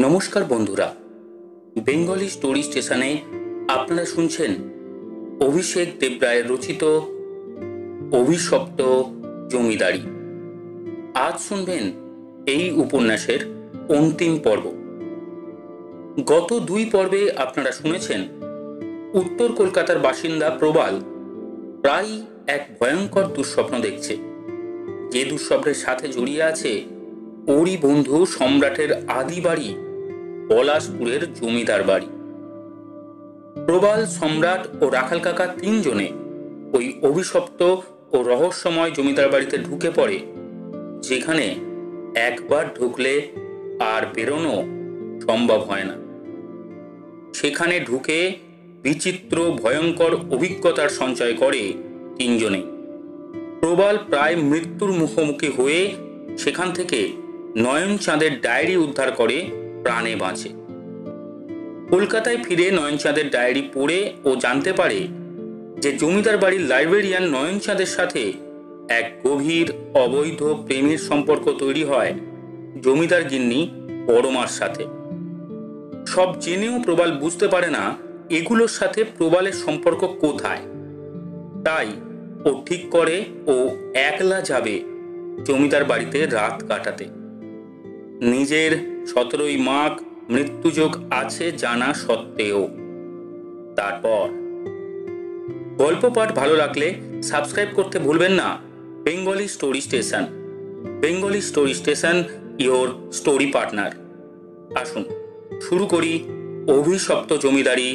নমস্কার বন্ধুরা, Bengali story স্টেশনে আপনারা শুনছেন অভিষেক দেবরায়ের রচিত অভিশপ্ত জমিদারি। আজ শুনবেন এই উপন্যাসের অন্তিম পর্ব। গত 2 পর্বে আপনারা শুনেছেন উত্তর কলকাতার বাসিন্দা প্রবাল প্রায় এক ভয়ঙ্কর দুঃস্বপ্ন দেখছে। যে দুঃস্বপ্নের সাথে জড়িয়ে আছে ওরই বন্ধু সম্রাটের আদি বাড়ি পলাশপুরের জমিদার বাড়ি। প্রবাল, সম্রাট ও রাখাল কাকা 3 জনে ওই অভিশপ্ত ও রহস্যময় জমিদার বাড়িতে ঢুকে পড়ে, যেখানে একবার ঢুকলে আর বেরোনো সম্ভব হয় না। সেখানে ঢুকে বিচিত্র ভয়ঙ্কর অভিজ্ঞতার সঞ্চয় করে 3 জনে। প্রবাল প্রায় মৃত্যুর মুখোমুখি হয়ে সেখান থেকে নয়নচাঁদের ডায়েরি উদ্ধার করে প্রাণে বাঁচে। কলকাতায় ফিরে নয়নচাঁদের ডায়েরি পড়ে ও জানতে পারে যে জমিদার বাড়ির লাইব্রেরিয়ান নয়নচাঁদের সাথে এক গভীর অবৈধ প্রেমের সম্পর্ক তৈরি হয় জমিদার গিন্নি পরমার সাথে। সব জেনেও প্রবাল বুঝতে পারে না এগুলোর সাথে প্রবালের সম্পর্ক কোথায়। তাই ও ঠিক করে ও একলা যাবে জমিদার বাড়িতে রাত কাটাতে। নিজের 17ই মাঘ মৃত্যুযোগ আছে জানা সত্ত্বেও। তারপর গল্প পাঠ ভালো লাগলে সাবস্ক্রাইব করতে ভুলবেন না Bengali story station. Bengali story station, your story partner. আসুন শুরু করি অভিশপ্ত জমিদারি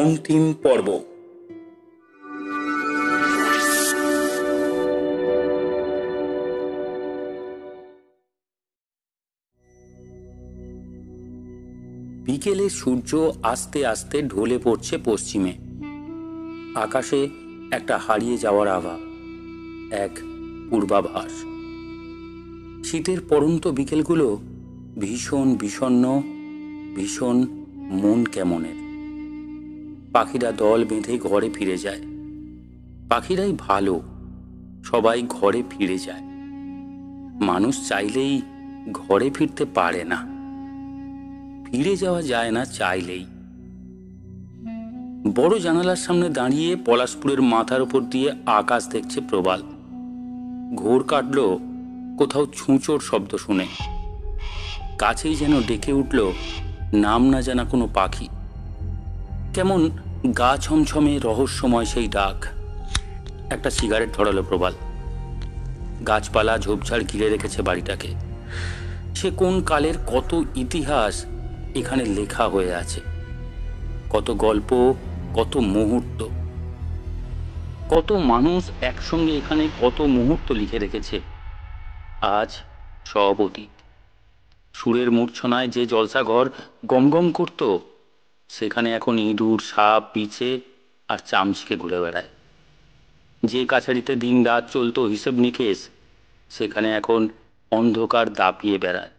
অন্তিম পর্ব। বিকেলে সূর্য আস্তে আস্তে ঢলে পড়ছে পশ্চিমে। আকাশে একটা হারিয়ে যাওয়ার আভা, এক পূর্বাভাস। শীতের পড়ন্ত বিকেলগুলো ভীষণ বিষণ্ণ, ভীষণ মন কেমনের। পাখিরা দল বেঁধে ঘরে ফিরে যায়। পাখিরাই ভালো, সবাই ঘরে ফিরে যায়। মানুষ চাইলেই ঘরে ফিরতে পারে না, ফিরে যাওয়া যায় না চাইলেই। বড় জানালার সামনে দাঁড়িয়ে পলাশপুরের মাথার উপর দিয়ে আকাশ দেখছে প্রবাল। ঘোর কাটল কোথাও ছুঁচোর শব্দ শুনে। কাছেই যেন ডেকে উঠল নাম না জানা কোনো পাখি। কেমন গা ছমছমে রহস্যময় সেই ডাক। একটা সিগারেট ধরালো প্রবাল। গাছপালা ঝোপঝাড় ঘিরে রেখেছে বাড়িটাকে। সে কোন কালের কত ইতিহাস এখানে লেখা হয়ে আছে, কত গল্প, কত মুহূর্ত, কত মানুষ একসঙ্গে এখানে কত মুহূর্ত লিখে রেখেছে। আজ সব অতীত। সুরের মূর্ছনায় যে জলসাঘর গমগম করত, সেখানে এখন ইঁদুর, সাপ, পিঁচে আর চামচিকে ঘুরে বেড়ায়। যে কাছারিতে দিন রাত চলতো হিসেব নিকেশ, সেখানে এখন অন্ধকার দাপিয়ে বেড়ায়।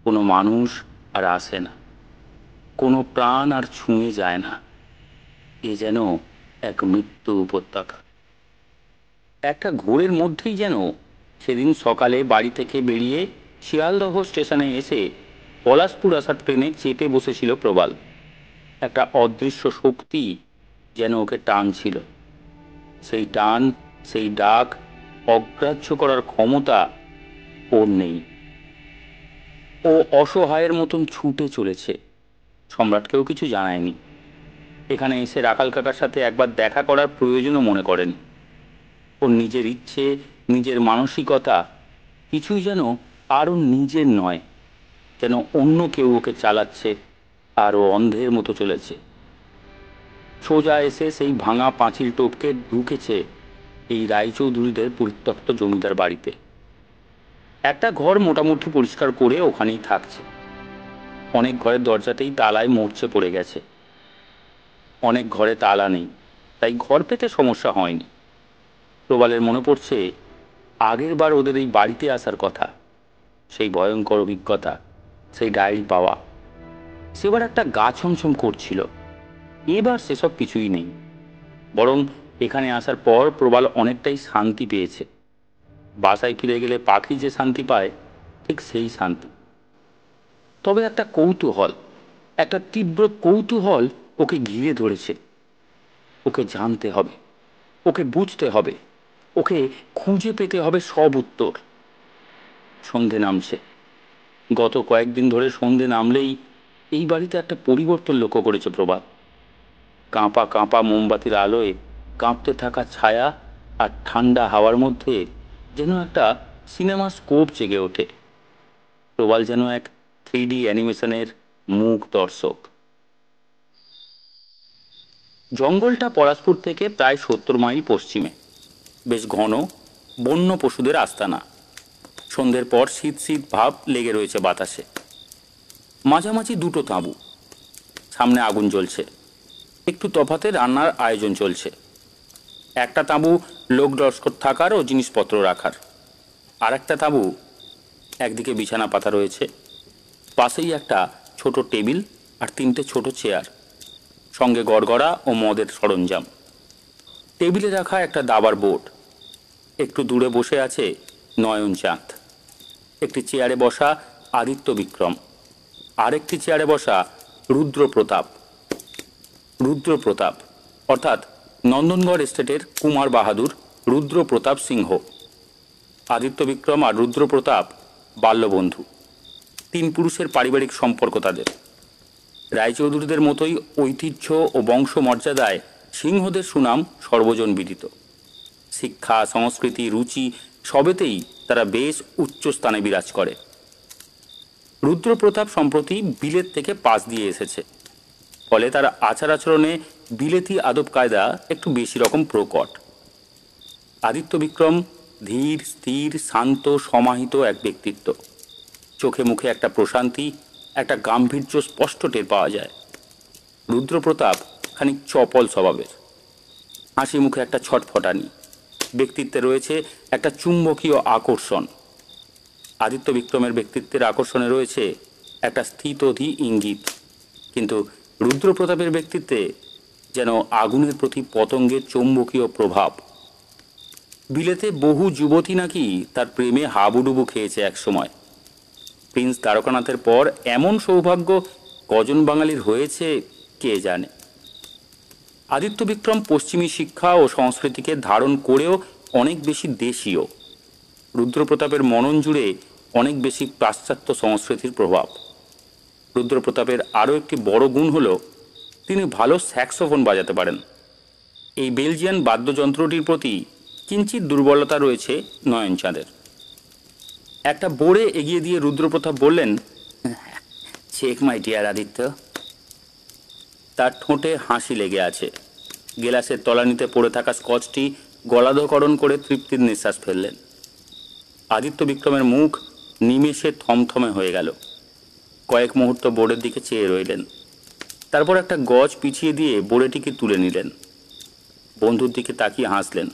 কোনো মানুষ আর আসে না, কোনো প্রাণ আর ছুঁয়ে যায় না। এ যেন এক মৃত্যু উপত্যকা। একটা ঘোরের মধ্যেই যেন সেদিন সকালে বাড়ি থেকে বেরিয়ে শিয়ালদহ স্টেশনে এসে পলাশপুর আসার ট্রেনে চেপে বসেছিল প্রবাল। একটা অদৃশ্য শক্তি যেন ওকে টানছিল। সেই টান, সেই ডাক অগ্রাহ্য করার ক্ষমতা ওর নেই। ও অসহায়ের মতন ছুটে চলেছে। সম্রাটকেও কিছু জানায়নি। এখানে এসে রাখাল কাকার সাথে একবার দেখা করার প্রয়োজনও মনে করেন। ওর নিজের ইচ্ছে, নিজের মানসিকতা কিছুই যেন আরও নিজের নয়, যেন অন্য কেউ ওকে চালাচ্ছে আর ও অন্ধের মতো চলেছে। সোজা এসে সেই ভাঙা পাঁচিল টপকে ঢুকেছে এই রায়চৌধুরীদের পরিত্যক্ত জমিদার বাড়িতে। একটা ঘর মোটামুটি পরিষ্কার করে ওখানেই থাকছে। অনেক ঘরের দরজাতেই তালায় মরচে পড়ে গেছে। অনেক ঘরে তালা নেই, তাই ঘর পেতে সমস্যা হয়নি। প্রবালের মনে পড়ছে আগের বার ওদের এই বাড়িতে আসার কথা, সেই ভয়ঙ্কর অভিজ্ঞতা, সেই ডায়েরি পাওয়া। সেবার একটা গা ছমছম করছিল। এবার সেসব কিছুই নেই। বরং এখানে আসার পর প্রবাল অনেকটাই শান্তি পেয়েছে। বাসায় ফিরে গেলে পাখি যে শান্তি পায়, ঠিক সেই শান্তি। তবে একটা কৌতূহল, একটা তীব্র কৌতূহল ওকে ঘিরে ধরেছে। ওকে জানতে হবে, ওকে বুঝতে হবে, ওকে খুঁজে পেতে হবে সব উত্তর। সন্ধে নামছে। গত কয়েকদিন ধরে সন্ধে নামলেই এই বাড়িতে একটা পরিবর্তন লক্ষ্য করেছে প্রভাত। কাঁপা কাঁপা মোমবাতির আলোয় কাঁপতে থাকা ছায়া আর ঠান্ডা হাওয়ার মধ্যে যেন একটা সিনেমা স্কোপ জেগে ওঠে। প্রবাল যেন এক 3D অ্যানিমেশনের মূক দর্শক। জঙ্গলটা পলাশপুর থেকে প্রায় 70 মাইল পশ্চিমে। বেশ ঘন, বন্য পশুদের আস্তানা। সন্ধ্যের পর শীত শীত ভাব লেগে রয়েছে বাতাসে। মাঝামাঝি দুটো তাঁবু, সামনে আগুন জ্বলছে। একটু তফাতে রান্নার আয়োজন চলছে। একটা তাঁবু লোক লস্কর থাকার ও জিনিসপত্র রাখার, আর একটা তাঁবু একদিকে বিছানা পাতা রয়েছে, পাশেই একটা ছোট টেবিল আর 3টে ছোট চেয়ার, সঙ্গে গড়গড়া ও মদের সরঞ্জাম। টেবিলে রাখা একটা দাবার বোর্ড। একটু দূরে বসে আছে নয়ন চাঁদ। একটি চেয়ারে বসা আদিত্য বিক্রম, আরেকটি চেয়ারে বসা রুদ্রপ্রতাপ। রুদ্রপ্রতাপ অর্থাৎ নন্দনগড় এস্টেটের কুমার বাহাদুর রুদ্রপ্রতাপ সিংহ। আদিত্য বিক্রম আর রুদ্রপ্রতাপ বাল্যবন্ধু। 3 পুরুষের পারিবারিক সম্পর্ক তাদের। রায়চৌধুরীদের মতোই ঐতিহ্য ও বংশমর্যাদায় সিংহদের সুনাম সর্বজন বিদিত। শিক্ষা, সংস্কৃতি, রুচি সবেতেই তারা বেশ উচ্চ স্থানে বিরাজ করে। রুদ্রপ্রতাপ সম্প্রতি বিলেত থেকে পাশ দিয়ে এসেছে, ফলে তার আচার আচরণে বিলেতি আদব কায়দা একটু বেশি রকম প্রকট। আদিত্য বিক্রম ধীর, স্থির, শান্ত, সমাহিত এক ব্যক্তিত্ব। চোখে মুখে একটা প্রশান্তি, একটা গাম্ভীর্য স্পষ্ট টের পাওয়া যায়। রুদ্রপ্রতাপ খানিক চপল স্বভাবের। হাসি মুখে একটা ছটফটানি, ব্যক্তিত্বে রয়েছে একটা চুম্বকীয় আকর্ষণ। আদিত্য বিক্রমের ব্যক্তিত্বের আকর্ষণে রয়েছে একটা স্থিতধী ইঙ্গিত, কিন্তু রুদ্রপ্রতাপের ব্যক্তিত্বে যেন আগুনের প্রতি পতঙ্গের চৌম্বকীয় প্রভাব। বিলেতে বহু যুবতী নাকি তার প্রেমে হাবুডুবু খেয়েছে এক সময়। প্রিন্স দ্বারকানাথের পর এমন সৌভাগ্য কজন বাঙালির হয়েছে কে জানে। আদিত্য বিক্রম পশ্চিমী শিক্ষা ও সংস্কৃতিকে ধারণ করেও অনেক বেশি দেশীয়। রুদ্রপ্রতাপের মনন জুড়ে অনেক বেশি পাশ্চাত্য সংস্কৃতির প্রভাব। রুদ্রপ্রতাপের আরও একটি বড় গুণ হলো তিনি ভালো স্যাক্সোফোন বাজাতে পারেন। এই বেলজিয়ান বাদ্যযন্ত্রটির প্রতি কিঞ্চিত দুর্বলতা রয়েছে নয়নচাঁদের। একটা বোড়ে এগিয়ে দিয়ে রুদ্রপ্রতাপ বললেন, চেক মাই ডিয়ার আদিত্য। তার ঠোঁটে হাসি লেগে আছে। গেলাসের তলানিতে পড়ে থাকা স্কচটি গলাধকরণ করে তৃপ্তির নিঃশ্বাস ফেললেন। আদিত্য বিক্রমের মুখ নিমেষে থমথমে হয়ে গেল। কয়েক মুহূর্ত বোর্ডের দিকে চেয়ে রইলেন। তারপর একটা গজ পিছিয়ে দিয়ে বোড়েটিকে তুলে নিলেন। বন্ধুর দিকে তাকিয়ে হাসলেন।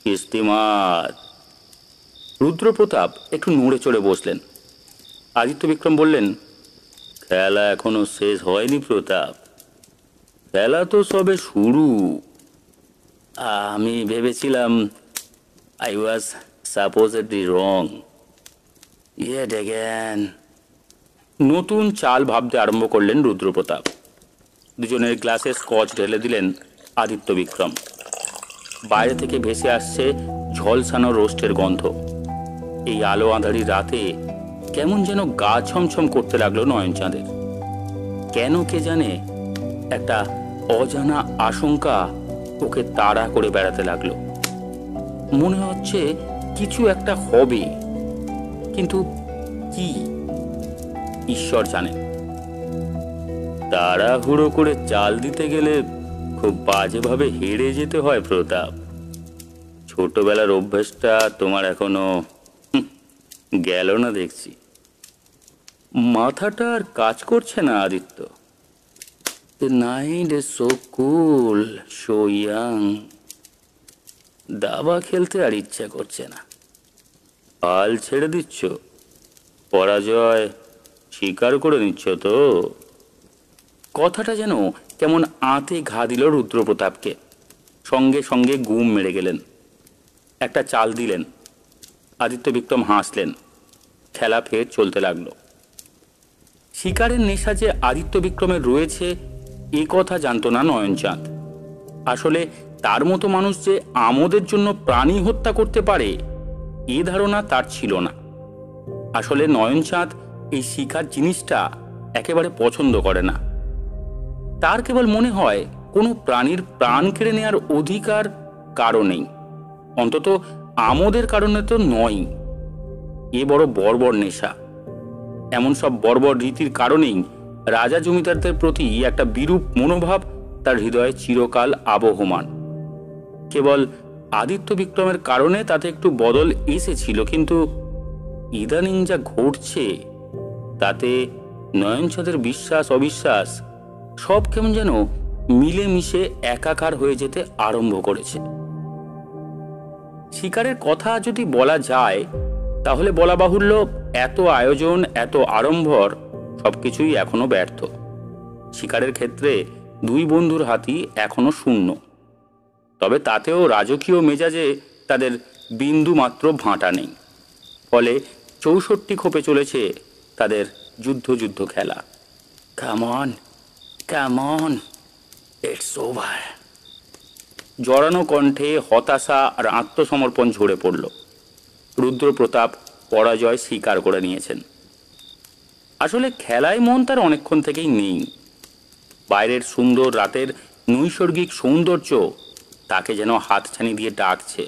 ইস্তিমাত। রুদ্রপ্রতাপ একটু নড়ে চড়ে বসলেন। আদিত্য বিক্রম বললেন, খেলা এখনো শেষ হয়নি প্রতাপ, খেলা তো সবে শুরু। আমি ভেবেছিলাম I was supposedly wrong. Yet again. নতুন চাল ভাবতে আরম্ভ করলেন রুদ্রপ্রতাপ। দুজনের গ্লাসে স্কচ ঢেলে দিলেন আদিত্য বিক্রম। বাইরে থেকে ভেসে আসছে ঝলসানো রোস্টের গন্ধ। এই আলো আঁধারি রাতে কেমন যেন গা ছমছম করতে লাগলো নয়নচাঁদের। কেন কে জানে একটা অজানা আশঙ্কা ওকে তাড়া করে বেড়াতে লাগলো। মনে হচ্ছে কিছু একটা হবে, কিন্তু কি ঈশ্বর জানেন। তাড়াহুড়ো করে চাল দিতে গেলে খুব বাজেভাবে হেরে যেতে হয় প্রতাপ। ছোটবেলার অভ্যাসটা তোমার এখনো গেল না দেখছি। মাথাটা আর কাজ করছে না Aditya. The night is so cool, so young. দাবা খেলতে আর ইচ্ছা করছে না। হাল ছেড়ে দিচ্ছ, পরাজয় স্বীকার করে নিচ্ছ তো? কথাটা যেন কেমন আঁতে ঘা দিল রুদ্রপ্রতাপকে। সঙ্গে সঙ্গে গুম মেরে গেলেন। একটা চাল দিলেন। আদিত্য বিক্রম হাসলেন। খেলা ফের চলতে লাগলো। শিকারের নেশা যে আদিত্য বিক্রমের রয়েছে এ কথা জানত না নয়নচাঁদ। আসলে তার মতো মানুষ যে আমোদের জন্য প্রাণী হত্যা করতে পারে এ ধারণা তার ছিল না। আসলে নয়নচাঁদ এই শিকার জিনিসটা একেবারে পছন্দ করে না। তার কেবল মনে হয় কোনো প্রাণীর প্রাণ কেড়ে নেওয়ার অধিকার কারো নেই, অন্তত আমোদের কারণে তো নয়। এ বড় বর্বর নেশা। এমন সব বর্বর রীতির কারণেই রাজা জমিদারদের প্রতি একটা বিরূপ মনোভাব তার হৃদয়ে চিরকাল আবহমান। কেবল আদিত্য বিক্রমের কারণে তাতে একটু বদল এসেছিল, কিন্তু ইদানিং যা ঘটছে তাতে নয়নচাঁদের বিশ্বাস অবিশ্বাস সব কেমন যেন মিলেমিশে একাকার হয়ে যেতে আরম্ভ করেছে। শিকারের কথা যদি বলা যায় তাহলে বলা বাহুল্য, এত আয়োজন, এত আড়ম্বর সবকিছুই এখনো ব্যর্থ। শিকারের ক্ষেত্রে দুই বন্ধুর হাতই এখনো শূন্য। তবে তাতেও রাজকীয় মেজাজে তাদের বিন্দু মাত্র ভাঁটা নেই। ফলে ৬৪ খোপে চলেছে তাদের যুদ্ধ খেলা। Come on, it's over. জড়ানো কণ্ঠে হতাশা আর আত্মসমর্পণ ঝরে পড়ল। রুদ্রপ্রতাপ পরাজয় স্বীকার করে নিয়েছেন। আসলে খেলায় মন তার অনেকক্ষণ থেকেই নেই। বাইরের সুন্দর রাতের নৈসর্গিক সৌন্দর্য তাকে যেন হাতছানি দিয়ে ডাকছে।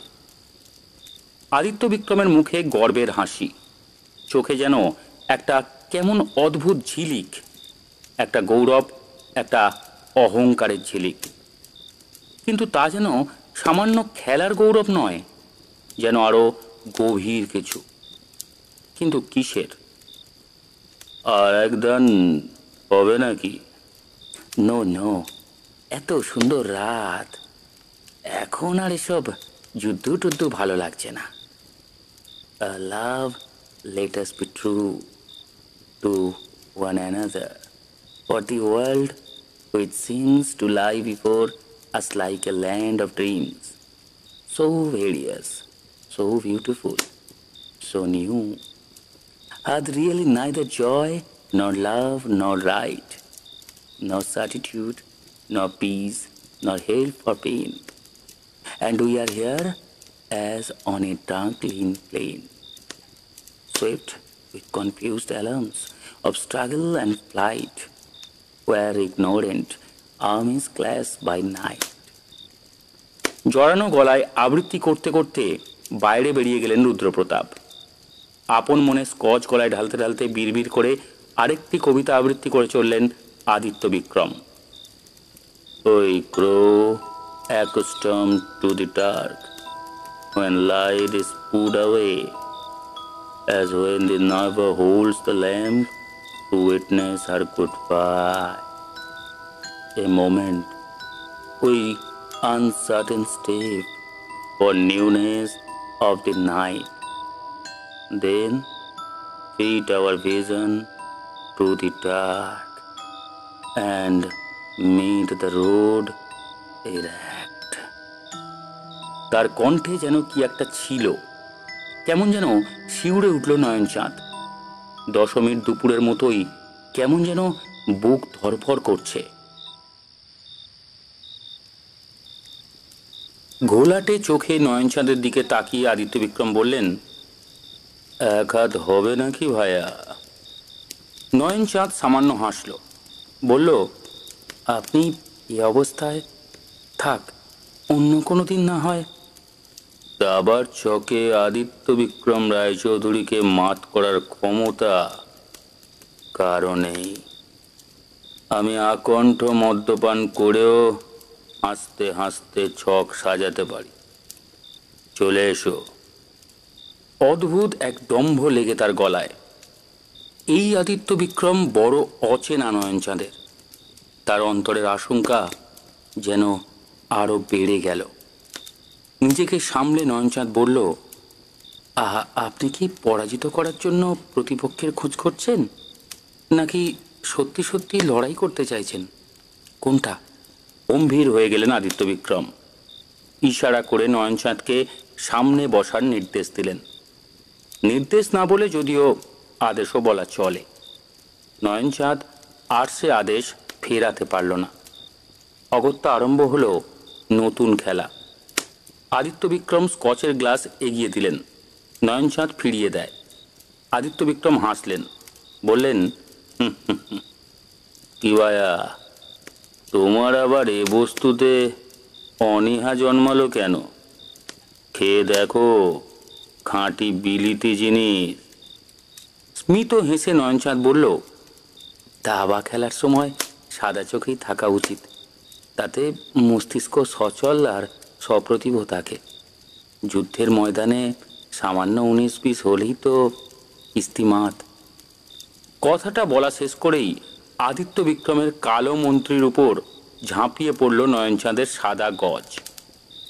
আদিত্য বিক্রমের মুখে গর্বের হাসি, চোখে যেন একটা কেমন অদ্ভুত ঝিলিক, একটা গৌরব, একটা অহংকারের ঝিলিক। কিন্তু তা যেন সামান্য খেলার গৌরব নয়, যেন আরো গভীর কিছু। কিন্তু কিসের? আর একদান হবে নাকি? নো, এত সুন্দর রাত, এখন আর এসব যুদ্ধ ভালো লাগছে না। লাভ, let us be true to one another, for the world which seems to lie before us like a land of dreams, so various, so beautiful, so new, hath really neither joy, nor love, nor right, nor certitude, nor peace, nor help for pain. And we are here as on a dark clean plain, swept with confused alarms of struggle and flight, where ignorant armies clash by night. জড়ানো গলায় আবৃত্তি করতে করতে বাইরে বেরিয়ে গেলেন রুদ্রপ্রতাপ। আপন মনে স্কচ গলায় ঢালতে ঢালতে বিড়বিড় করে আরেকটি কবিতা আবৃত্তি করে চললেন আদিত্য বিক্রম। ওই ক্রো accustomed to the dark, when light is put away, as when the neighbor holds the lamp to witness her goodbye. A moment, we uncertain step for newness of the night, then feed our vision through the dark and meet the road erect. তার কণ্ঠে যেন কি একটা ছিল, কেমন যেন শিউরে উঠল নয়নচাঁদ। দশমীর দুপুরের মতোই কেমন যেন বুক ধরফর করছে। ঘোলাটে চোখে নয়নচাঁদের দিকে তাকিয়ে আদিত্য বিক্রম বললেন, এক হাত হবে নাকি ভাইয়া? নয়নচাঁদ সামান্য হাসল, বলল, আপনি এই অবস্থায় থাক, অন্য কোনো দিন না হয়। দাবার চকে আদিত্য বিক্রম রায়চৌধুরীকে মাত করার ক্ষমতা কারো নেই। আমি আকণ্ঠ মদ্যপান করেও হাসতে হাসতে ছক সাজাতে পারি। চলে এসো। অদ্ভুত এক দম্ভ লেগে তার গলায়। এই আদিত্য বিক্রম বড় অচেনা নয়নচাঁদের। তার অন্তরের আশঙ্কা যেন আরো বেড়ে গেল। নিজেকে সামলে নয়নচাঁদ বলল, আপনি কি পরাজিত করার জন্য প্রতিপক্ষের খোঁজ করছেন, নাকি সত্যি সত্যি লড়াই করতে চাইছেন? কোনটা? গম্ভীর হয়ে গেলেন আদিত্য বিক্রম। ইশারা করে নয়নচাঁদকে সামনে বসার নির্দেশ দিলেন। নির্দেশ না বলে যদিও আদেশও বলা চলে। নয়নচাঁদ আর সে আদেশ ফেরাতে পারল না। অগত্যা আরম্ভ হলো নতুন খেলা। আদিত্য বিক্রম স্কচের গ্লাস এগিয়ে দিলেন, নয়নচাঁদ ফিরিয়ে দেয়। আদিত্য বিক্রম হাসলেন, বললেন, কি ভায়া, তোমার আবার এ বস্তুতে অনীহা জন্মালো কেন? খেয়ে দেখো, খাঁটি বিলিতি জিনিস। স্মিত হেসে নয়নচাঁদ বলল, দাবা খেলার সময় সাদা চোখেই থাকা উচিত, তাতে মস্তিষ্ক সচল আর সপ্রতিভ থাকে। যুদ্ধের ময়দানে সামান্য 19-20 হলেই তো ইস্তিমাত। কথাটা বলা শেষ করেই আদিত্য বিক্রমের কালো মন্ত্রীর উপর ঝাঁপিয়ে পড়ল নয়নচাঁদের সাদা গজ।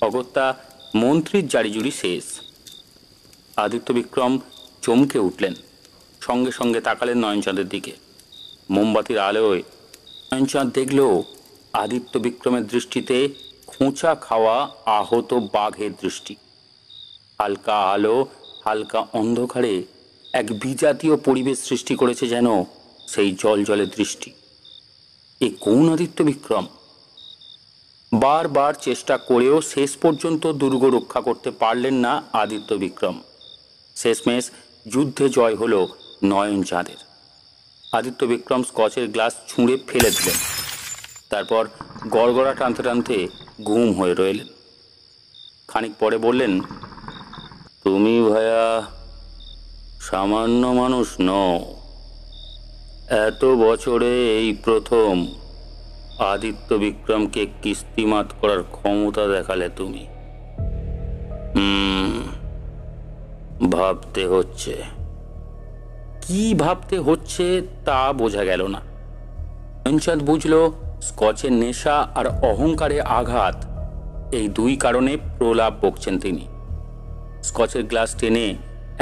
অগত্যা মন্ত্রীর জারিজুরি শেষ। আদিত্য বিক্রম চমকে উঠলেন, সঙ্গে সঙ্গে তাকালেন নয়নচাঁদের দিকে। মোমবাতির আলোয় নয়নচাঁদ দেখল আদিত্য বিক্রমের দৃষ্টিতে খোঁচা খাওয়া আহত বাঘের দৃষ্টি। হালকা আলো, হালকা অন্ধকারে এক বিজাতীয় পরিবেশ সৃষ্টি করেছে যেন সেই জলজলে দৃষ্টি। এ কোন আদিত্য বিক্রম? বারবার চেষ্টা করেও শেষ পর্যন্ত দুর্গ রক্ষা করতে পারলেন না আদিত্য বিক্রম। শেষমেশ যুদ্ধে জয় হল নয়নচাঁদের। আদিত্য বিক্রম স্কচের গ্লাস ছুঁড়ে ফেলে দিলেন, তারপর গড়গড়া টানতে টানতে গুম হয়ে রইলেন। খানিক পরে বললেন, তুমি ভায়া সামান্য মানুষ নও। এত বছরে এই প্রথম আদিত্য বিক্রমকে কিস্তিমাত করার ক্ষমতা দেখালে তুমি। ভাবতে হচ্ছে। কি ভাবতে হচ্ছে তা বোঝা গেল না। নয়নচাঁদ বুঝল স্কচের নেশা আর অহংকারে আঘাত, এই দুই কারণে প্রলাপ বকছেন তিনি। স্কচের গ্লাস টেনে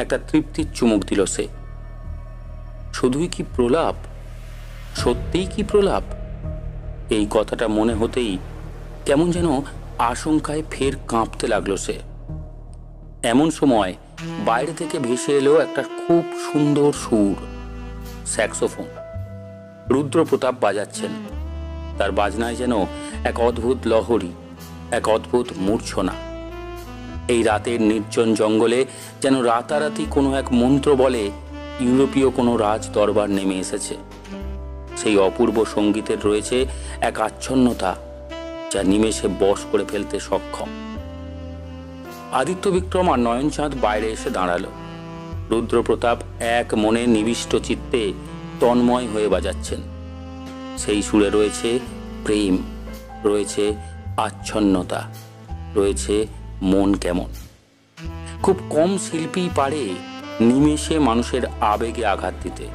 একটা তৃপ্তির চুমুক দিল সে। শুধুই কি প্রলাপ? সত্যিই কি প্রলাপ? এই কথাটা মনে হতেই কেমন যেন আশঙ্কায় ফের কাঁপতে লাগলো সে। এমন সময় বাইরে থেকে ভেসে এলো একটা খুব সুন্দর সুর, স্যাক্সোফোন। রুদ্রপ্রতাপ বাজাচ্ছেন। তার বাজনায় যেন এক অদ্ভুত লহরী, এক অদ্ভুত মূর্ছনা। এই রাতের নির্জন জঙ্গলে যেন রাতারাতি কোনো এক মন্ত্র বলে ইউরোপীয় কোনো রাজ দরবার নেমে এসেছে। সেই অপূর্ব সঙ্গীতের রয়েছে এক আচ্ছন্নতা যা নিমেষে বশ করে ফেলতে সক্ষম। আদিত্য বিক্রম আর নয়নচাঁদ বাইরে এসে দাঁড়ালো। রুদ্রপ্রতাপ এক মনে নিবিষ্ট চিত্তে তন্ময় হয়ে বাজাচ্ছেন। সেই সুরে রয়েছে প্রেম, রয়েছে আচ্ছন্নতা, রয়েছে মন কেমন। খুব কম শিল্পী পারে নিমেষে মানুষের আবেগে আঘাত দিতে।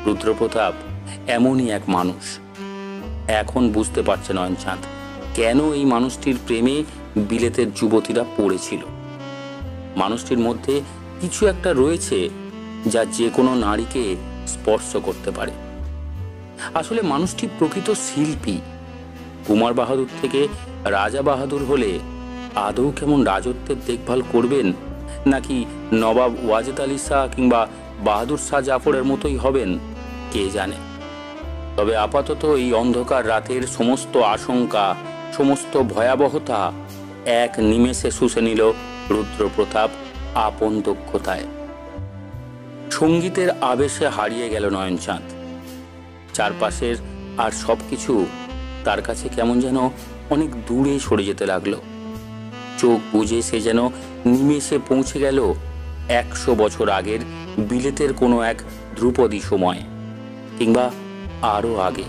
রুদ্রপ্রতাপ এমনই এক মানুষ। এখন বুঝতে পারছে নয়নচাঁদ কেন এই মানুষটির প্রেমে বিলেতের যুবতীরা পড়েছিল। মানুষটির মধ্যে কিছু একটা রয়েছে যা যে কোনো নারীকে স্পর্শ করতে পারে। আসলে মানুষটি প্রকৃত শিল্পী। কুমার বাহাদুর থেকে রাজা বাহাদুর হলে আদৌ কেমন রাজত্বের দেখভাল করবেন, নাকি নবাব ওয়াজেদ আলী শাহ কিংবা বাহাদুর শাহ জাফরের মতোই হবেন, কে জানে। তবে আপাতত এই অন্ধকার রাতের সমস্ত আশঙ্কা, সমস্ত ভয়াবহতা এক নিমেষে শুষে নিল রুদ্রপ্রতাপ আপন দক্ষতায়। সঙ্গীতের আবেশে হারিয়ে গেল নয়নচাঁদ। চারপাশের আর সবকিছু তার কাছে কেমন যেন অনেক দূরে সরে যেতে লাগলো। চোখ বুজে সে যেন নিমেষে পৌঁছে গেল 100 বছর আগের বিলেতের কোনো এক ধ্রুপদী সময়, কিংবা আরো আগে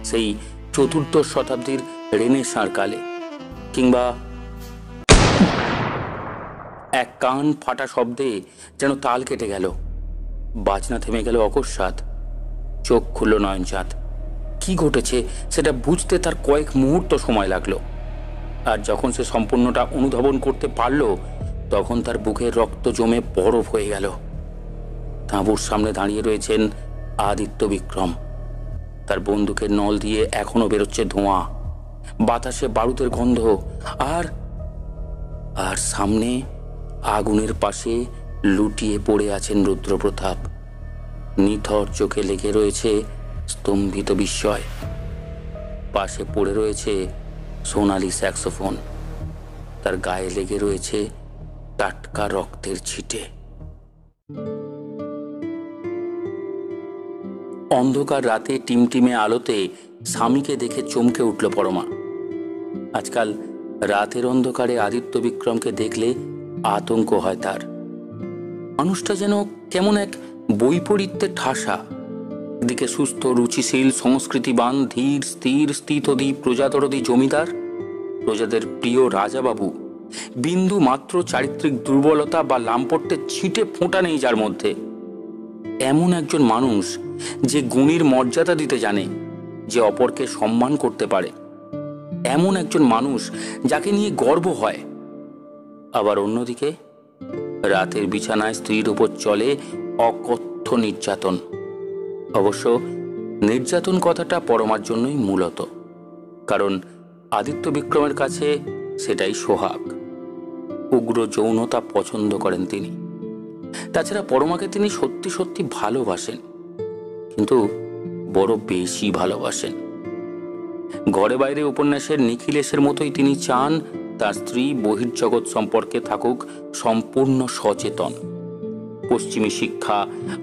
সেই 4th শতাব্দীর রেনেসাঁর কালে, কিংবা এক কান ফাটা শব্দে যেন তাল কেটে গেল। বাজনা থেমে গেল অকস্মাৎ। চোখ খুলল নয়নচাঁদ। কি ঘটেছে সেটা বুঝতে তার কয়েক মুহূর্ত সময় লাগলো। আর যখন সে সম্পূর্ণটা অনুধাবন করতে পারল, তখন তার বুকের রক্ত জমে বরফ হয়ে গেল। তাঁবুর সামনে দাঁড়িয়ে রয়েছেন আদিত্য বিক্রম। তার বন্দুকের নল দিয়ে এখনো বেরোচ্ছে ধোঁয়া, বাতাসে বারুদের গন্ধ, আর সামনে আগুনের পাশে লুটিয়ে পড়ে আছেন রুদ্রপ্রতাপ। নিথর চোখে লেগে রয়েছে স্তম্ভিত বিস্ময়। পাশে পড়ে রয়েছে সোনালি স্যাক্সোফোন, তার গায়ে লেগে রয়েছে টাটকা রক্তের ছিটে। অন্ধকার রাতে টিমটিমে আলোতে স্বামীকে দেখে চমকে উঠল পরমা। আজকাল রাতের অন্ধকারে আদিত্য বিক্রমকে দেখলে আতঙ্ক হয় তার। মানুষটা যেন কেমন এক বৈপরীত্যে ঠাসা। দিকে সুস্থ রুচিশীল সংস্কৃতিবান ধীর স্থির স্থিতধী প্রজাদরদী জমিদার, প্রজাদের প্রিয় রাজাবাবু, বিন্দু মাত্র চারিত্রিক দুর্বলতা বা লাম্পট্যের ছিটে ফোঁটা নেই যার মধ্যে। এমন একজন মানুষ যে গুণীর মর্যাদা দিতে জানে, যে অপরকে সম্মান করতে পারে, এমন একজন মানুষ যাকে নিয়ে গর্ব হয়। আবার অন্যদিকে রাতের বিছানায় স্ত্রীর উপর চলে অকথ্য নির্যাতন। অবশ্য নির্যাতন কথাটা পরমার জন্যই মূলত, কারণ আদিত্য বিক্রমের কাছে সেটাই সোহাগ। উগ্র যৌনতা পছন্দ করেন তিনি। তাছাড়া পরমাকে তিনি সত্যি সত্যি ভালোবাসেন, কিন্তু বড় বেশি ভালোবাসেন। ঘরে বাইরে উপন্যাসের নিখিলেশের মতোই তিনি চান তার স্ত্রী বহির্জগৎ সম্পর্কে থাকুক সম্পূর্ণ সচেতন। পশ্চিমী শিক্ষা,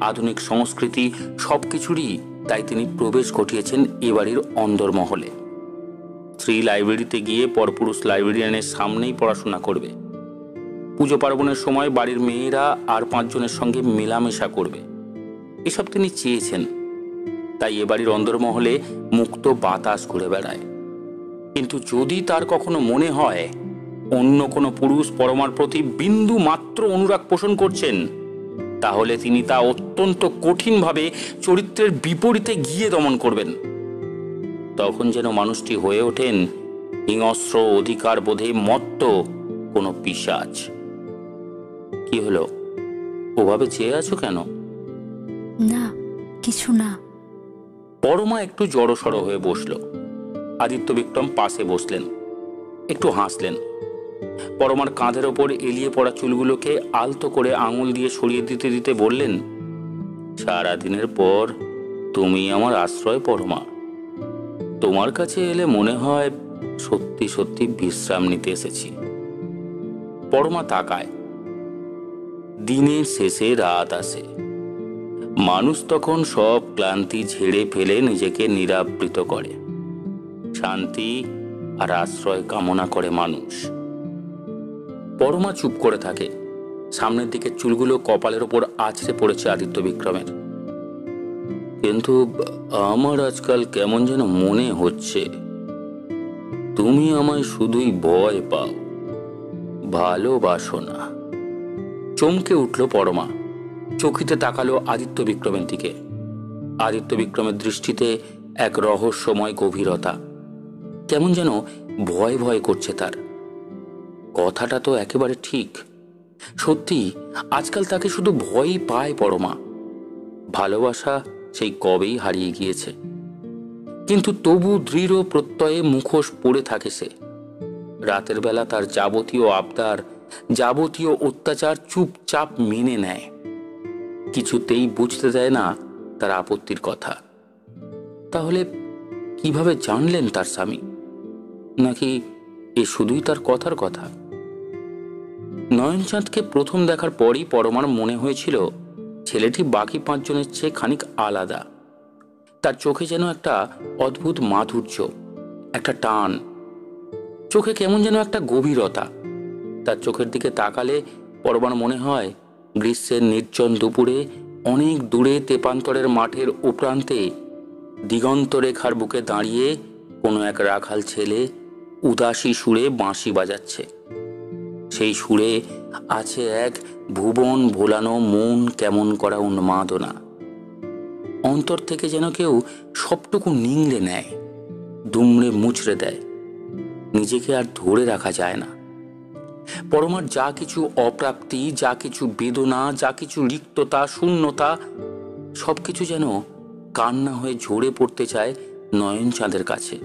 আধুনিক সংস্কৃতি সবকিছুরই তাই তিনি প্রবেশ ঘটিয়েছেন এ বাড়ির অন্দরমহলে। স্ত্রী লাইব্রেরিতে গিয়ে পরপুরুষ লাইব্রেরিয়ানের সামনেই পড়াশোনা করবে। পুজো পার্বণের সময় বাড়ির মেয়েরা আর 5 জনের সঙ্গে মেলামেশা করবে, এসব তিনি চেয়েছেন। তাই এ বাড়ির অন্দরমহলে মুক্ত বাতাস ঘুরে বেড়ায়। কিন্তু যদি তার কখনো মনে হয় অন্য কোনো পুরুষ পরমার প্রতি বিন্দু মাত্র অনুরাগ পোষণ করছেন, তাহলে তিনি তা অত্যন্ত কঠিনভাবে চরিত্রের বিপরীতে গিয়ে দমন করবেন। তখন যেন মানুষটি হয়ে ওঠেন হিংস্র অধিকার বোধে মত্ত কোনো পিশাচ। কি হলো, ওভাবে চেয়ে আছো কেন? না, কিছু না। পরমা একটু জড়সড় হয়ে বসল। আদিত্য বিক্রম পাশে বসলেন, একটু হাসলেন। পরমার কাঁধের ওপর এলিয়ে পড়া চুলগুলোকে আলতো করে আঙুল দিয়ে সরিয়ে দিতে দিতে বললেন, সারাদিনের পর তুমি আমার আশ্রয় পরমা। তোমার কাছে এলে মনে হয় সত্যি সত্যি বিশ্রাম নিতে এসেছি। পরমা তাকায়। দিনের শেষে রাত আসে। মানুষ তখন সব ক্লান্তি ঝেড়ে ফেলে নিজেকে নিরাবৃত করে। শান্তি আর আশ্রয় কামনা করে মানুষ। পরমা চুপ করে থাকে। সামনের দিকে চুলগুলো কপালের ওপর আছড়ে পড়েছে আদিত্য বিক্রমের। কিন্তু আমার আজকাল কেমন যেন মনে হচ্ছে তুমি আমায় শুধুই ভয় পাও, ভালোবাসো না। চমকে উঠল পরমা। চকিতে তাকালো আদিত্য বিক্রমের দিকে। আদিত্য বিক্রমের দৃষ্টিতে এক রহস্যময় গভীরতা। কেমন যেন ভয় ভয় করছে তার। কথাটা তো একেবারে ঠিক। সত্যি আজকাল তাকে শুধু ভয়ই পায় পরমা। ভালোবাসা সেই কবেই হারিয়ে গিয়েছে, কিন্তু তবু দৃঢ় প্রত্যয়ে মুখোশ পড়ে থাকে সে। রাতের বেলা তার যাবতীয় আবদার, যাবতীয় অত্যাচার চুপচাপ মেনে নেয়। কিছুতেই বুঝতে দেয় না তার আপত্তির কথা। তাহলে কিভাবে জানলেন তার স্বামী? নাকি এ শুধুই তার কথার কথা? নয়নচাঁদকে প্রথম দেখার পরই পরমার মনে হয়েছিল ছেলেটি বাকি 5 জনের চেয়ে খানিক আলাদা। তার চোখে যেন একটা অদ্ভুত মাধুর্য, একটা টান। চোখে কেমন যেন একটা গভীরতা। তার চোখের দিকে তাকালে পরমার মনে হয় গ্রীষ্মের নির্জন দুপুরে অনেক দূরে তেপান্তরের মাঠের উপরান্তে দিগন্ত রেখার বুকে দাঁড়িয়ে কোনো এক রাখাল ছেলে উদাসী সুরে বাঁশি বাজাচ্ছে। সেই সুরে আছে এক ভুবন ভোলানো মন কেমন করা উন্মাদনা। অন্তর থেকে যেন কেউ সবটুকু নিংড়ে নেয়, দুমড়ে মুচড়ে দেয়। নিজেকে আর ধরে রাখা যায় না। পরমার যা কিছু অপ্রাপ্তি, যা কিছু বেদনা, যা কিছু রিক্ততা, শূন্যতা, সবকিছু যেন কান্না হয়ে ঝরে পড়তে চায় নয়নচাঁদের কাছে।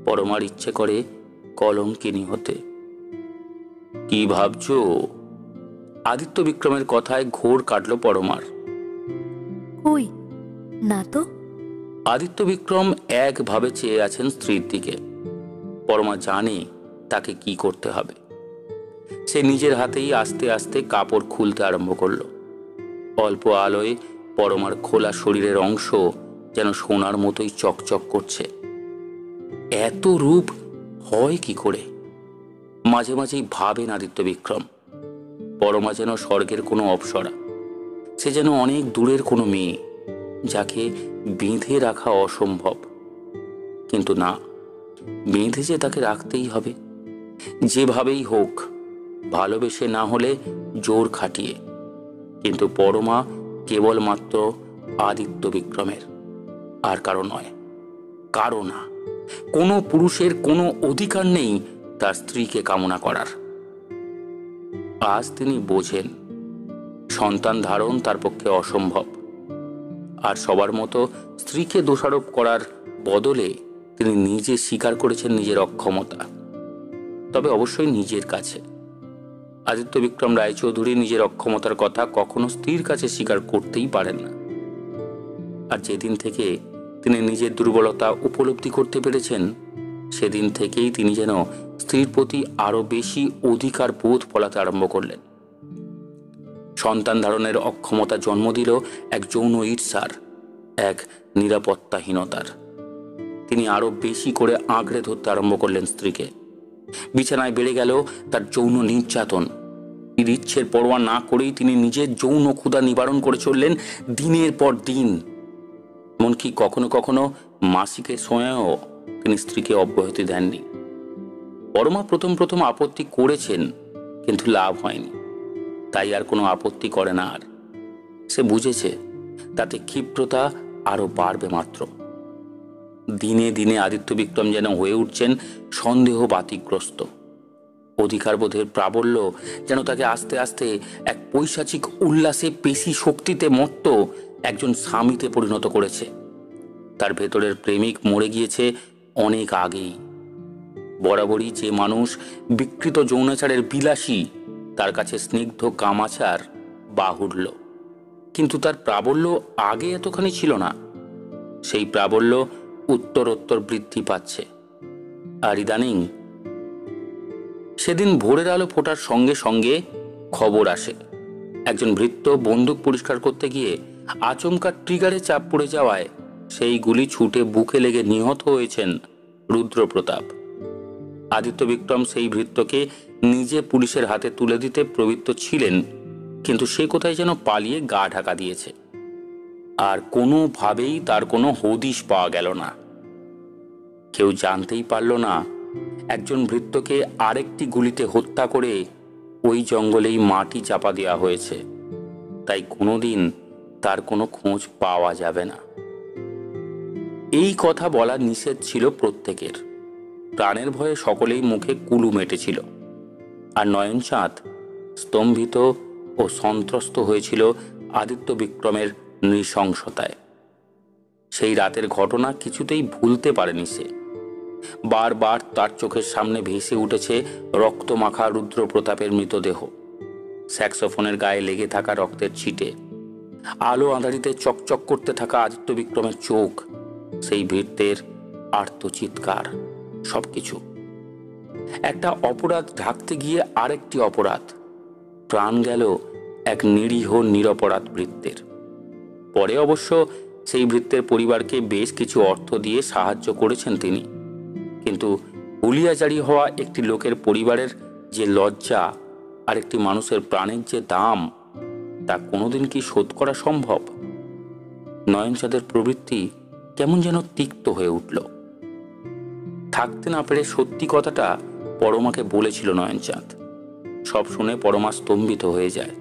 পরমার ইচ্ছে করে কলঙ্কিনী হতে। কি ভাবছো? আদিত্য বিক্রমের কথায় ঘোর কাটল পরমার। কই, না তো। আদিত্য বিক্রম একভাবে চেয়ে আছেন স্ত্রীর দিকে। পরমা জানে তাকে কি করতে হবে। সে নিজের হাতেই আস্তে আস্তে কাপড় খুলতে আরম্ভ করলো। অল্প আলোয় পরমার খোলা শরীরের অংশ যেন সোনার মতোই চকচক করছে। এত রূপ হয় কি করে? মাঝে মাঝেই ভাবেন আদিত্য বিক্রম, পরমা যেন স্বর্গের কোনো অপ্সরা। সে যেন অনেক দূরের কোনো মেয়ে, যাকে বেঁধে রাখা অসম্ভব। কিন্তু না, বেঁধে যে তাকে রাখতেই হবে, যেভাবেই হোক, ভালোবেসে না হলে জোর খাটিয়ে। কিন্তু পরমা কেবলমাত্র আদিত্য বিক্রমের, আর কারো নয়। কারো না, কোনো পুরুষের কোনো অধিকার নেই তার স্ত্রীকে কামনা করার। আজ তিনি বোঝেন সন্তান ধারণ তার পক্ষে অসম্ভব। আর সবার মতো স্ত্রীকে দোষারোপ করার বদলে তিনি নিজে স্বীকার করেছেন নিজের অক্ষমতা, তবে অবশ্যই নিজের কাছে। আদিত্য বিক্রম রায়চৌধুরী নিজের অক্ষমতার কথা কখনো স্ত্রীর কাছে স্বীকার করতেই পারেন না। আর যেদিন থেকে তিনি নিজের দুর্বলতা উপলব্ধি করতে পেরেছেন, সেদিন থেকেই তিনি যেন স্ত্রীর প্রতি আরো বেশি অধিকার বোধ ফলাতে আরম্ভ করলেন। সন্তান ধারণের অক্ষমতা জন্ম দিল এক যৌন ঈর্ষার, এক নিরাপত্তাহীনতার। তিনি আরো বেশি করে আঁকড়ে ধরতে আরম্ভ করলেন স্ত্রীকে। বিছানায় বেড়ে গেল তার যৌন নির্যাতন। ইচ্ছের পরোয়া না করেই তিনি নিজের যৌন ক্ষুধা নিবারণ করে চললেন দিনের পর দিন। এমনকি কখনো কখনো মাসিকের সময়েও তিনি স্ত্রীকে অব্যাহতি দেননি। পরমা প্রথম প্রথম আপত্তি করেছেন, কিন্তু লাভ হয়নি। তাই আর কোনো আপত্তি করে না। আর সে বুঝেছে তাতে ক্ষিপ্রতা আরো বাড়বে মাত্র। দিনে দিনে আদিত্য বিক্রম যেন হয়ে উঠছেন সন্দেহ বাতিগ্রস্ত। অধিকারবোধের প্রাবল্য যেন তাকে আস্তে আস্তে এক পৈশাচিক উল্লাসে, পেশি শক্তিতে মত্ত একজন স্বামীতে পরিণত করেছে। তার ভেতরের প্রেমিক মরে গিয়েছে অনেক আগেই। বরাবরই যে মানুষ বিকৃত যৌনাচারের বিলাসী, তার কাছে স্নিগ্ধ কামাচার বাহুল্য। কিন্তু তার প্রাবল্য আগে এতখানি ছিল না। সেই প্রাবল্য উত্তরোত্তর বৃদ্ধি পাচ্ছে। আর ইদানিং সেদিন ভোরের আলো ফোটার সঙ্গে সঙ্গে খবর আসে, একজন ভৃত্য বন্দুক পরিষ্কার করতে গিয়ে আচমকা ট্রিগারে চাপ পড়ে যাওয়ায় সেই গুলি ছুটে বুকে লেগে নিহত হয়েছেন রুদ্রপ্রতাপ। আদিত্য বিক্রম সেই ভৃত্যকে নিজে পুলিশের হাতে তুলে দিতে প্রবৃত্ত ছিলেন, কিন্তু সে কোথায় যেন পালিয়ে গা ঢাকা দিয়েছে। আর কোনোভাবেই তার কোনো হদিশ পাওয়া গেল না। কেউ জানতেই পারল না একজন ভৃত্যকে আরেকটি গুলিতে হত্যা করে ওই জঙ্গলেই মাটি চাপা দেওয়া হয়েছে। তাই কোনোদিন তার কোনো খোঁজ পাওয়া যাবে না। এই কথা বলা নিষেধ ছিল প্রত্যেকের। প্রাণের ভয়ে সকলেই মুখে কুলু মেটেছিল। আর নয়নচাঁদ স্তম্ভিত ও সন্ত্রস্ত হয়েছিল আদিত্য বিক্রমের নৃশংসতায়। সেই রাতের ঘটনা কিছুতেই ভুলতে পারেনি সে। বারবার তার চোখের সামনে ভেসে উঠেছে রক্তমাখা রুদ্রপ্রতাপের মৃতদেহ, স্যাক্সোফোনের গায়ে লেগে থাকা রক্তের ছিটে, আলো আঁধারিতে চকচক করতে থাকা আদিত্য বিক্রমের চোখ, সেই ভৃত্যের আর্তচিৎকার, সবকিছু। একটা অপরাধ ঢাকতে গিয়ে আরেকটি অপরাধ। প্রাণ গেল এক নিরীহ নিরপরাধ ভৃত্যের। পরে অবশ্য সেই ভৃত্যের পরিবারকে বেশ কিছু অর্থ দিয়ে সাহায্য করেছেন তিনি। কিন্তু হুলিয়াজারি হওয়া একটি লোকের পরিবারের যে লজ্জা আর একটি মানুষের প্রাণের যে দাম, তা কোনোদিন কি শোধ করা সম্ভব? নয়নচাঁদের প্রবৃত্তি কেমন যেন তিক্ত হয়ে উঠল। থাকতে না পেরে সত্যি কথাটা পরমাকে বলেছিল নয়নচাঁদ। সব শুনে পরমা স্তম্ভিত হয়ে যায়।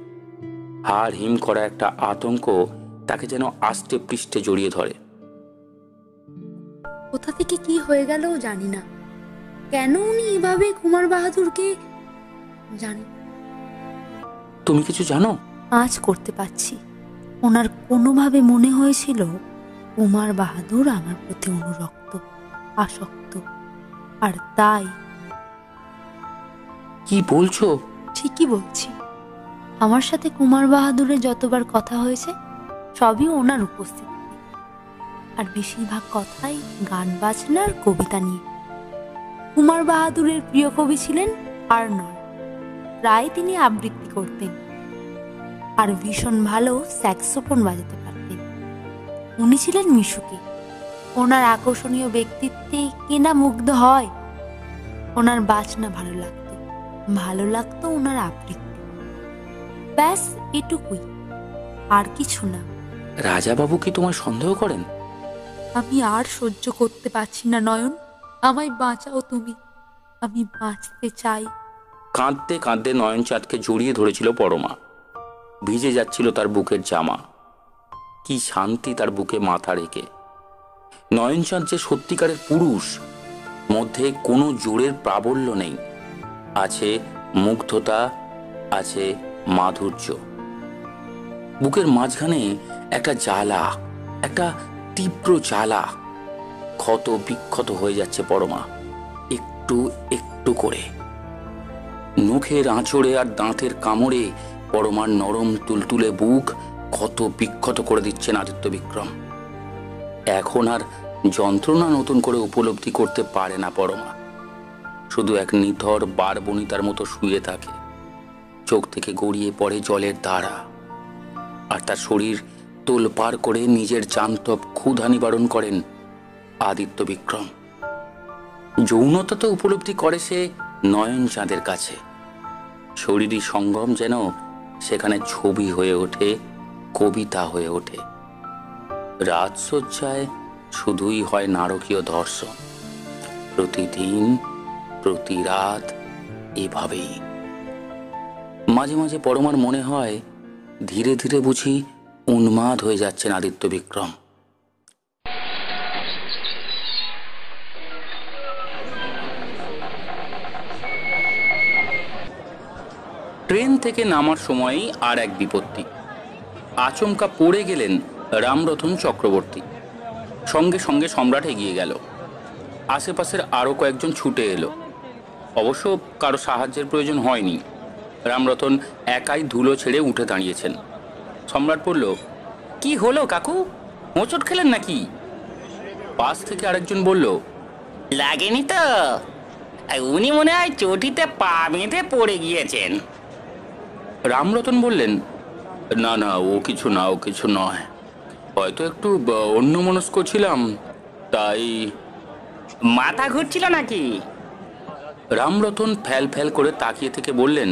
হাড় হিম করা একটা আতঙ্ক তাকে যেন আষ্টে পৃষ্ঠে জড়িয়ে ধরে। কোথা থেকে কি হয়ে গেল জানি না, কেন উনি এভাবে কুমার বাহাদুরকে, জানি। তুমি কিছু জানো? আজ করতে পারছি। ওনার কোনোভাবে মনে হয়েছিল কুমার বাহাদুর আমার প্রতি অনুরক্ত, আসক্ত। আর তাই। কি বলছো? ঠিকই বলছি। আমার সাথে কুমার বাহাদুরের যতবার কথা হয়েছে, সবই ওনার উপস্থিতি, আর বেশিরভাগ কথাই গান বাজনার কবিতা নিয়ে। কুমার বাহাদুরের প্রিয় কবি ছিলেন আর্নল্ড। প্রায় তিনি আবৃত্তি করতেন, আর ভীষণ ভালো স্যাক্সোফোন বাজাতে পারতেন। উনি ছিলেন মিশুকে। ওনার আকর্ষণীয় ব্যক্তিত্বে কে না মুগ্ধ হয়। ওনার বাজনা ভালো লাগতো ওনার আবৃত্তি। ব্যাস এটুকুই, আর কিছু না। রাজাবাবু কি তোমার সন্দেহ করেন? আমি আর সহ্য করতে পারছি না নয়ন, আমায় বাঁচাও তুমি, আমি বাঁচতে চাই। কাঁদতে কাঁদতে নয়নচাঁদকে জড়িয়ে ধরেছিল পরমা। ভিজে যাচ্ছিল তার বুকের জামা। কি শান্তি তার বুকে মাথা রেখে। নয়নচাঁদ যে সত্যিকারের পুরুষ, মধ্যে কোনো জোরের প্রাবল্য নেই। আছে মুগ্ধতা, আছে মাধুর্য। বুকের মাঝখানে একটা জ্বালা, একটা তীব্র জ্বালা। ক্ষত বিক্ষত হয়ে যাচ্ছে পরমা, একটু একটু করে। নখের আঁচড়ে আর দাঁতের কামড়ে পরমার নরম তুলতুলে বুক ক্ষত বিক্ষত করে দিচ্ছেন আদিত্য বিক্রম। এখন আর যন্ত্রণা নতুন করে উপলব্ধি করতে পারে না পরমা। শুধু এক নিথর বারবনিতার মতো শুয়ে থাকে। চোখ থেকে গড়িয়ে পড়ে জলের ধারা, আর তার শরীর তোলপাড় করে নিজের জান্তব ক্ষুধা নিবারণ করেন আদিত্য বিক্রম। যৌনতা তো উপলব্ধি করে সে নয়নচাঁদের কাছে। শরীরী সঙ্গম যেন সেখানে ছবি হয়ে ওঠে, কবিতা হয়ে ওঠে। রাজসজ্জায় শুধুই হয় নারকীয় দর্শন। প্রতিদিন, প্রতি রাত এভাবেই। মাঝে মাঝে পরমার মনে হয় ধীরে ধীরে বুঝি উন্মাদ হয়ে যাচ্ছেন আদিত্য বিক্রম। ট্রেন থেকে নামার সময়ই আর এক বিপত্তি। আচমকা পড়ে গেলেন রামরতন চক্রবর্তী। সঙ্গে সঙ্গে সম্রাট এগিয়ে গেল। আশেপাশের আরও কয়েকজন ছুটে এলো। অবশ্য কারো সাহায্যের প্রয়োজন হয়নি। রামরতন একাই ধুলো ছেড়ে উঠে দাঁড়িয়েছেন। সম্রাট বলল, কি হলো কাকু, হোঁচট খেলেন নাকি? পাশ থেকে আরেকজন বলল, লাগেনি তো, উনি মনে হয় চটিতে পা বেঁধে পড়ে গিয়েছেন। রামরতন বললেন, না না, ও কিছু নয়, হয়তো একটু অন্যমনস্ক ছিলাম, তাই। মাথা ঘুরছিল নাকি? রামরতন ফ্যাল ফ্যাল করে তাকিয়ে থেকে বললেন,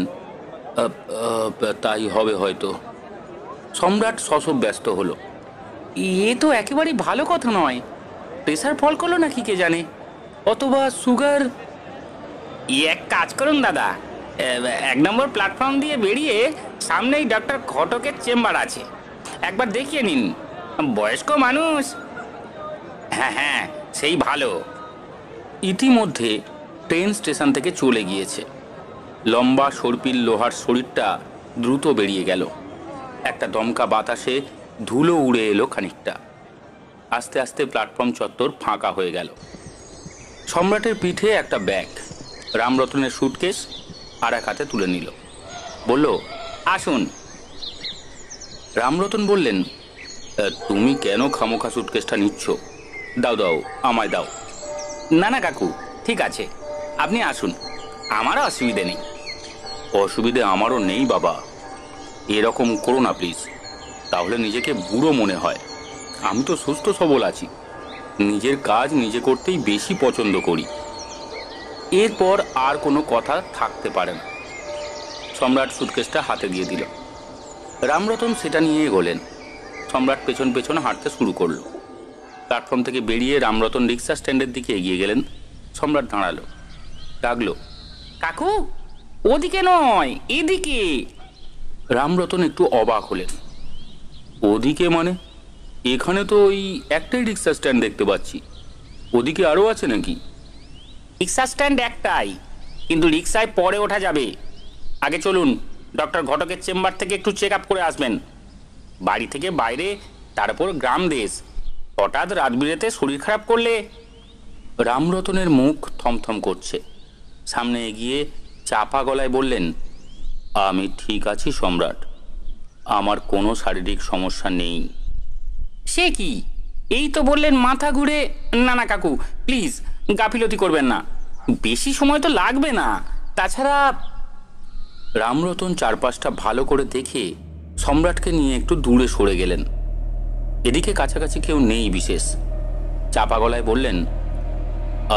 তাই হবে হয়তো। সম্রাট শশব ব্যস্ত হলো। এ তো একেবারেই ভালো কথা নয়। প্রেসার ফল করলো নাকি কে জানে, অথবা সুগার। এক কাজ করুন দাদা, 1 নম্বর প্ল্যাটফর্ম দিয়ে বেরিয়ে সামনেই ডক্টর ঘটকের চেম্বার আছে, একবার দেখিয়ে নিন। বয়স্ক মানুষ। হ্যাঁ, সেই ভালো। ইতিমধ্যে ট্রেন স্টেশন থেকে চলে গিয়েছে। লম্বা সর্পিল লোহার শরীরটা দ্রুত বেরিয়ে গেল। একটা দমকা বাতাসে ধুলো উড়ে এলো খানিকটা। আস্তে আস্তে প্ল্যাটফর্ম চত্বর ফাঁকা হয়ে গেল। সম্রাটের পিঠে একটা ব্যাগ, রামরতনের সুটকেস আর এক হাতে তুলে নিল। বলল, আসুন। রামরতন বললেন, তুমি কেন খামোখা সুটকেসটা নিচ্ছ? দাও, আমায় দাও। না কাকু, ঠিক আছে, আপনি আসুন, আমারও অসুবিধে নেই। অসুবিধে আমারও নেই বাবা, এরকম করো না প্লিজ, তাহলে নিজেকে বুড়ো মনে হয়। আমি তো সুস্থ সবল আছি, নিজের কাজ নিজে করতেই বেশি পছন্দ করি। এরপর আর কোনো কথা থাকতে পারে না। সম্রাট সুটকেসটা হাতে দিয়ে দিল। রামরতন সেটা নিয়ে এগোলেন। সম্রাট পেছন পেছন হাঁটতে শুরু করলো। প্ল্যাটফর্ম থেকে বেরিয়ে রামরতন রিক্সা স্ট্যান্ডের দিকে এগিয়ে গেলেন। সম্রাট দাঁড়ালো, ডাকলো, কাকু, ওদিকে নয়, এদিকে। রামরতন একটু অবাক হলেন। ওদিকে মানে? এখানে তো ওই একটাই রিক্সা স্ট্যান্ড দেখতে পাচ্ছি, ওদিকে আরও আছে নাকি? রিক্সা স্ট্যান্ড একটাই, কিন্তু রিক্সায় পরে ওঠা যাবে। আগে চলুন, ডক্টর ঘটকের চেম্বার থেকে একটু চেক আপ করে আসবেন। বাড়ি থেকে বাইরে, তারপর গ্রাম দেশ, হঠাৎ রাত বিরেতে শরীর খারাপ করলে। রামরতনের মুখ থমথম করছে। সামনে এগিয়ে চাপা গলায় বললেন, আমি ঠিক আছি সম্রাট, আমার কোনো শারীরিক সমস্যা নেই। সে কি, এই তো বললেন মাথা ঘুরে। না না কাকু, প্লিজ গাফিলতি করবেন না, বেশি সময় তো লাগবে না। তাছাড়া রামরতন চারপাশটা ভালো করে দেখে সম্রাটকে নিয়ে একটু দূরে সরে গেলেন। এদিকে কাছাকাছি কেউ নেই বিশেষ। চাপা গলায় বললেন,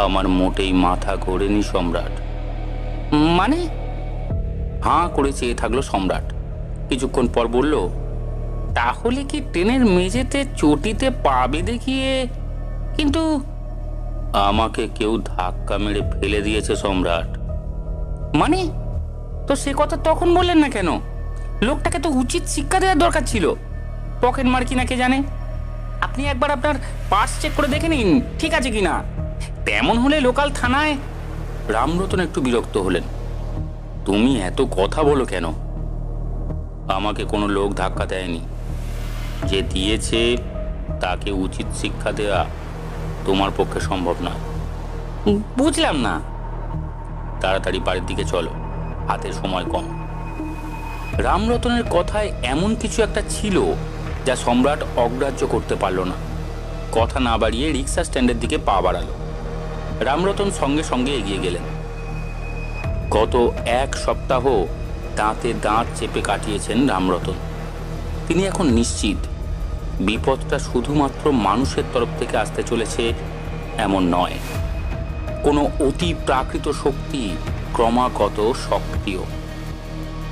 আমার মোটেই মাথা ঘোরেনি সম্রাট। মানে? হাঁ করে চেয়ে থাকলো সম্রাট। কিছুক্ষণ পর বলল, তাহলে কি ট্রেনের মেঝেতে চটিতে পা বেঁধে গিয়ে? কিন্তু আমাকে কেউ ধাক্কা মেরে ফেলে দিয়েছে সম্রাট। মানে? তো সে কথা তখন বললেন না কেন? লোকটাকে তো উচিত শিক্ষা দেওয়ার দরকার ছিল। পকেট মার কিনা কে জানে। আপনি একবার আপনার পার্স চেক করে দেখে নিন ঠিক আছে কিনা। তেমন হলে লোকাল থানায়। রামরতন একটু বিরক্ত হলেন। তুমি এত কথা বলো কেন? আমাকে কোনো লোক ধাক্কা দেয়নি। যে দিয়েছে তাকে উচিত শিক্ষা দেওয়া তোমার পক্ষে সম্ভব নয়। বুঝলাম না। তাড়াতাড়ি বাড়ির দিকে চলো, হাতে সময় কম। রামরতনের কথায় এমন কিছু একটা ছিল যা সম্রাট অগ্রাহ্য করতে পারল না। কথা না বাড়িয়ে রিক্সা স্ট্যান্ডের দিকে পা বাড়ালো। রামরতন সঙ্গে সঙ্গে এগিয়ে গেলেন। গত 1 সপ্তাহ দাঁতে দাঁত চেপে কাটিয়েছেন রামরতন। তিনি এখন নিশ্চিত বিপদটা শুধুমাত্র মানুষের তরফ থেকে আসতে চলেছে এমন নয়। কোনো অতি প্রাকৃত শক্তি ক্রমাগত সক্রিয়।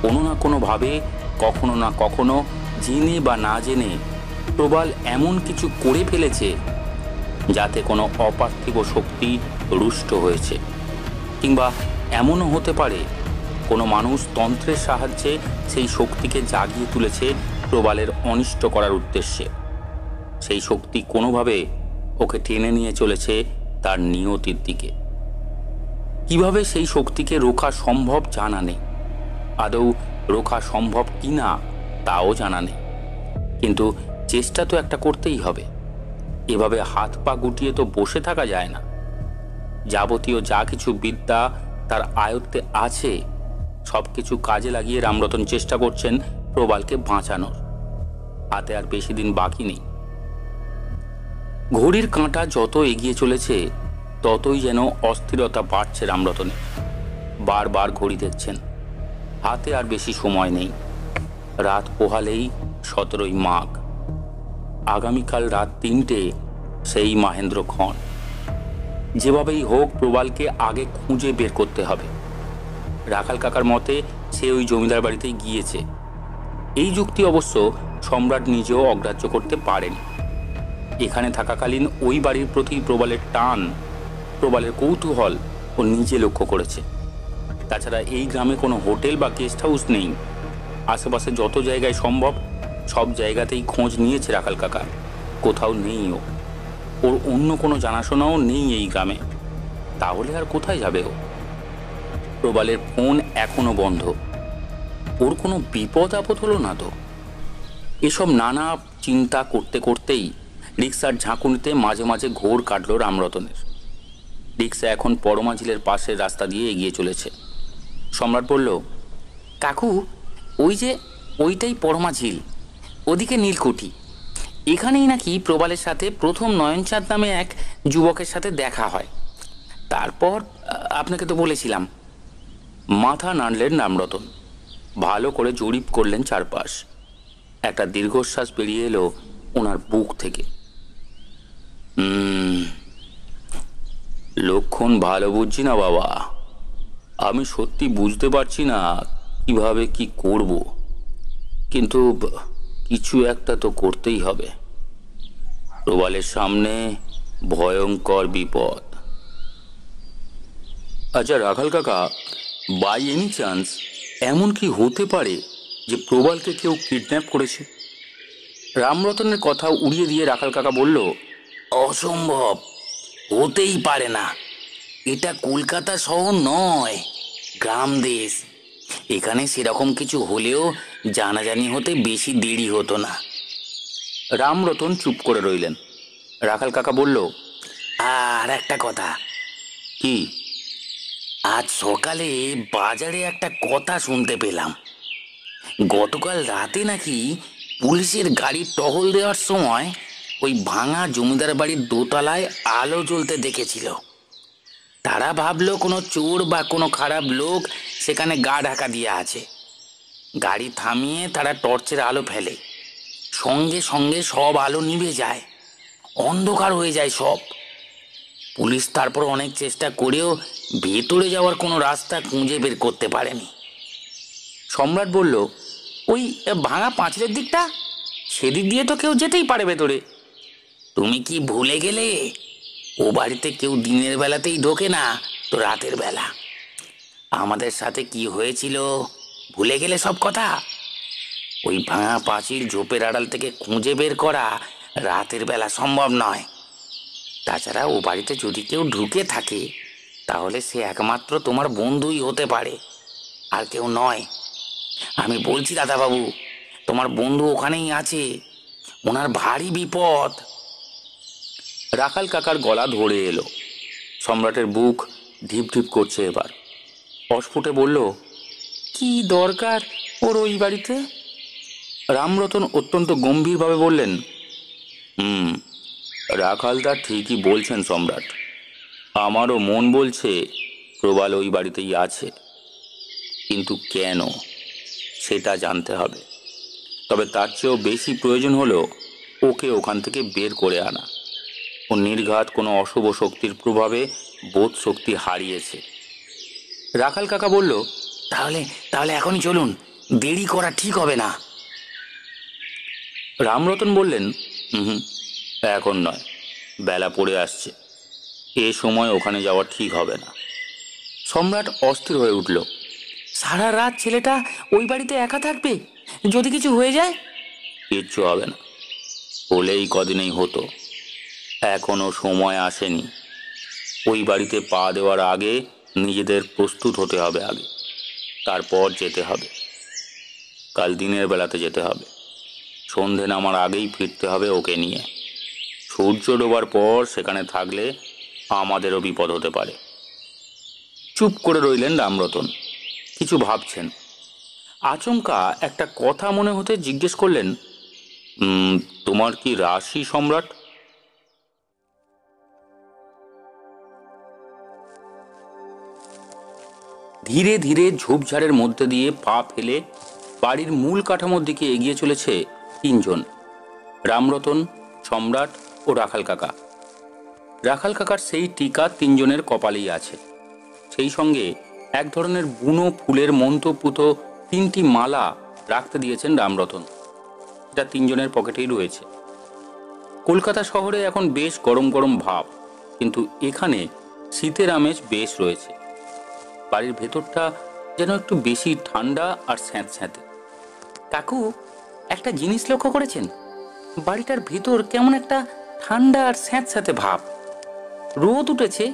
কোনো না কোনোভাবে, কখনো না কখনো, জেনে বা না জেনে প্রবাল এমন কিছু করে ফেলেছে যাতে কোনো অপার্থিব শক্তি রুষ্ট হয়েছে। কিংবা এমনও হতে পারে কোনো মানুষ তন্ত্রের সাহায্যে সেই শক্তিকে জাগিয়ে তুলেছে প্রবালের অনিষ্ট করার উদ্দেশ্যে। সেই শক্তি কোনোভাবে ওকে টেনে নিয়ে চলেছে তার নিয়তির দিকে। কিভাবে সেই শক্তিকে রোখা সম্ভব জানা নেই। আদৌ রোখা সম্ভব কিনা তাও জানা নেই। কিন্তু চেষ্টা তো একটা করতেই হবে। এভাবে হাত পা গুটিয়ে তো বসে থাকা যায় না। যাবতীয় যা কিছু বিদ্যা তার আয়ত্তে আছে সব কিছু কাজে লাগিয়ে রামরতন চেষ্টা করছেন প্রবালকে বাঁচানোর। হাতে আর বেশি দিন বাকি নেই। ঘড়ির কাঁটা যত এগিয়ে চলেছে ততই যেন অস্থিরতা বাড়ছে রামরতনের। বারবার ঘড়ি দেখছেন। হাতে আর বেশি সময় নেই। রাত পোহালেই 17ই মাঘ। আগামীকাল রাত 3টে সেই মাহেন্দ্রক্ষণ। যেভাবেই হোক প্রবালকে আগে খুঁজে বের করতে হবে। রাখাল কাকার মতে সে ওই জমিদার বাড়িতেই গিয়েছে। এই যুক্তি অবশ্য সম্রাট নিজেও অগ্রাহ্য করতে পারেন। এখানে থাকাকালীন ওই বাড়ির প্রতি প্রবালের টান, প্রবালের কৌতূহল ও নিজে লক্ষ্য করেছে। তাছাড়া এই গ্রামে কোনো হোটেল বা গেস্ট হাউস নেই। আশেপাশে যত জায়গায় সম্ভব সব জায়গাতেই খোঁজ নিয়েছে রাখাল কাকা, কোথাও নেই ও। ওর অন্য কোনো জানাশোনাও নেই এই গ্রামে। তাহলে আর কোথায় যাবে ও? প্রবালের ফোন এখনো বন্ধ। ওর কোনো বিপদ আপদ হলো না তো? এসব নানা চিন্তা করতে করতেই রিক্সার ঝাঁকুনিতে মাঝে মাঝে ঘোর কাটল রামরতনের। রিক্সা এখন পরমাঝিলের পাশের রাস্তা দিয়ে এগিয়ে চলেছে। সম্রাট বলল, কাকু, ওই যে ওইটাই পরমাঝিল, ওদিকে নীলকুঠি। এখানেই নাকি প্রবালের সাথে প্রথম নয়নচাঁদ নামে এক যুবকের সাথে দেখা হয়। তারপর আপনাকে তো বলেছিলাম। মাথা নাড়লেন রামরতন। ভালো করে জরিপ করলেন চারপাশ। একটা দীর্ঘশ্বাস বেরিয়ে এলো ওনার বুক থেকে। লক্ষণ ভালো বুঝছি না বাবা। আমি সত্যি বুঝতে পারছি না কিভাবে কি করব, কিন্তু কিছু একটা তো করতেই হবে। প্রবালের সামনে ভয়ঙ্কর বিপদ। আচ্ছা রাখাল কাকা, বাই এনি চান্স এমন কি হতে পারে যে প্রবালকে কেউ কিডন্যাপ করেছে? রামরতনের কথা উড়িয়ে দিয়ে রাখাল কাকা বলল, অসম্ভব, হতেই পারে না। এটা কলকাতা শহর নয়, গ্রাম দেশ। এখানে সেরকম কিছু হলেও জানাজানি হতে বেশি দেরি হতো না। রামরতন চুপ করে রইলেন। রাখাল কাকা বলল, আর একটা কথা। কি? আজ সকালে বাজারে একটা কথা শুনতে পেলাম। গতকাল রাতে নাকি পুলিশের গাড়ি টহল দেওয়ার সময় ওই ভাঙা জমিদার বাড়ির দোতলায় আলো জ্বলতে দেখেছিল। তারা ভাবলো কোনো চোর বা কোনো খারাপ লোক সেখানে গা ঢাকা দিয়ে আছে। গাড়ি থামিয়ে তারা টর্চের আলো ফেলে, সঙ্গে সঙ্গে সব আলো নিভে যায়, অন্ধকার হয়ে যায় সব। পুলিশ তারপর অনেক চেষ্টা করেও ভেতরে যাওয়ার কোনো রাস্তা খুঁজে বের করতে পারেনি। সম্রাট বলল, ওই ভাঙা পাঁচিলের দিকটা, সেদিক দিয়ে তো কেউ যেতেই পারে ভেতরে। তুমি কি ভুলে গেলে? ও বাড়িতে কেউ দিনের বেলাতেই ঢোকে না, তো রাতের বেলা। আমাদের সাথে কি হয়েছিল ভুলে গেলে সব কথা? ওই ভাঙা পাঁচিল ঝোপের আড়াল থেকে খুঁজে বের করা রাতের বেলা সম্ভব নয়। তাছাড়া ও বাড়িতে যদি কেউ ঢুকে থাকে তাহলে সে একমাত্র তোমার বন্ধুই হতে পারে, আর কেউ নয়। আমি বলছি দাদাবাবু, তোমার বন্ধু ওখানেই আছে, ওনার ভারী বিপদ। রাখাল কাকার গলা ধরে এলো। সম্রাটের বুক ঢিপ ঢিপ করছে এবার। অস্ফুটে বলল, কি দরকার ওর ওই বাড়িতে? রামরতন অত্যন্ত গম্ভীরভাবে বললেন, রাখালদা ঠিকই বলছেন সম্রাট। আমারও মন বলছে প্রবাল ওই বাড়িতেই আছে, কিন্তু কেন সেটা জানতে হবে। তবে তার চেয়েও বেশি প্রয়োজন হলো ওকে ওখান থেকে বের করে আনা। ও নির্ঘাত কোনো অশুভ শক্তির প্রভাবে বোধ শক্তি হারিয়েছে। রাখাল কাকা বলল, তাহলে তাহলে এখনই চলুন, দেরি করা ঠিক হবে না। রামরতন বললেন, এখন নয়, বেলা পড়ে আসছে, এ সময় ওখানে যাওয়া ঠিক হবে না। সম্রাট অস্থির হয়ে উঠল। সারা রাত ছেলেটা ওই বাড়িতে একা থাকবে? যদি কিছু হয়ে যায়? কিচ্ছু হবে না, হলেই কদিনেই হতো, এখনো সময় আসেনি। ওই বাড়িতে পা দেওয়ার আগে নিজেদের প্রস্তুত হতে হবে আগে, তারপর যেতে হবে। কাল দিনের বেলাতে যেতে হবে, সন্ধে নামার আগেই ফিরতে হবে ওকে নিয়ে। সূর্য ডোবার পর সেখানে থাকলে আমাদেরও বিপদ হতে পারে। চুপ করে রইলেন রামরতন, কিছু ভাবছেন। আচমকা একটা কথা মনে হতে জিজ্ঞেস করলেন, তোমার কি রাশি সম্রাট? ধীরে ধীরে ঝোপঝাড়ের মধ্যে দিয়ে পা ফেলে বাড়ির মূল কাঠামোর দিকে এগিয়ে চলেছে তিনজন, রামরতন, সম্রাট ও রাখাল কাকা। রাখাল কাকার সেই টিকা তিনজনের কপালেই আছে। সেই সঙ্গে এক ধরনের বুনো ফুলের মন্ত্রপুত 3টি মালা রাখতে দিয়েছেন রামরতন। এটা তিনজনের পকেটেই রয়েছে। কলকাতা শহরে এখন বেশ গরম গরম ভাব, কিন্তু এখানে শীতের আমেজ বেশ রয়েছে। বাড়ির ভেতরটা যেন একটু বেশি ঠান্ডা আর স্যাঁতস্যাঁতে। কাকু, একটা জিনিস লক্ষ্য করেছেন? বাড়িটার ভেতর কেমন একটা ঠান্ডা আর স্যাঁতস্যাঁতে ভাব। রোদ উঠেছে,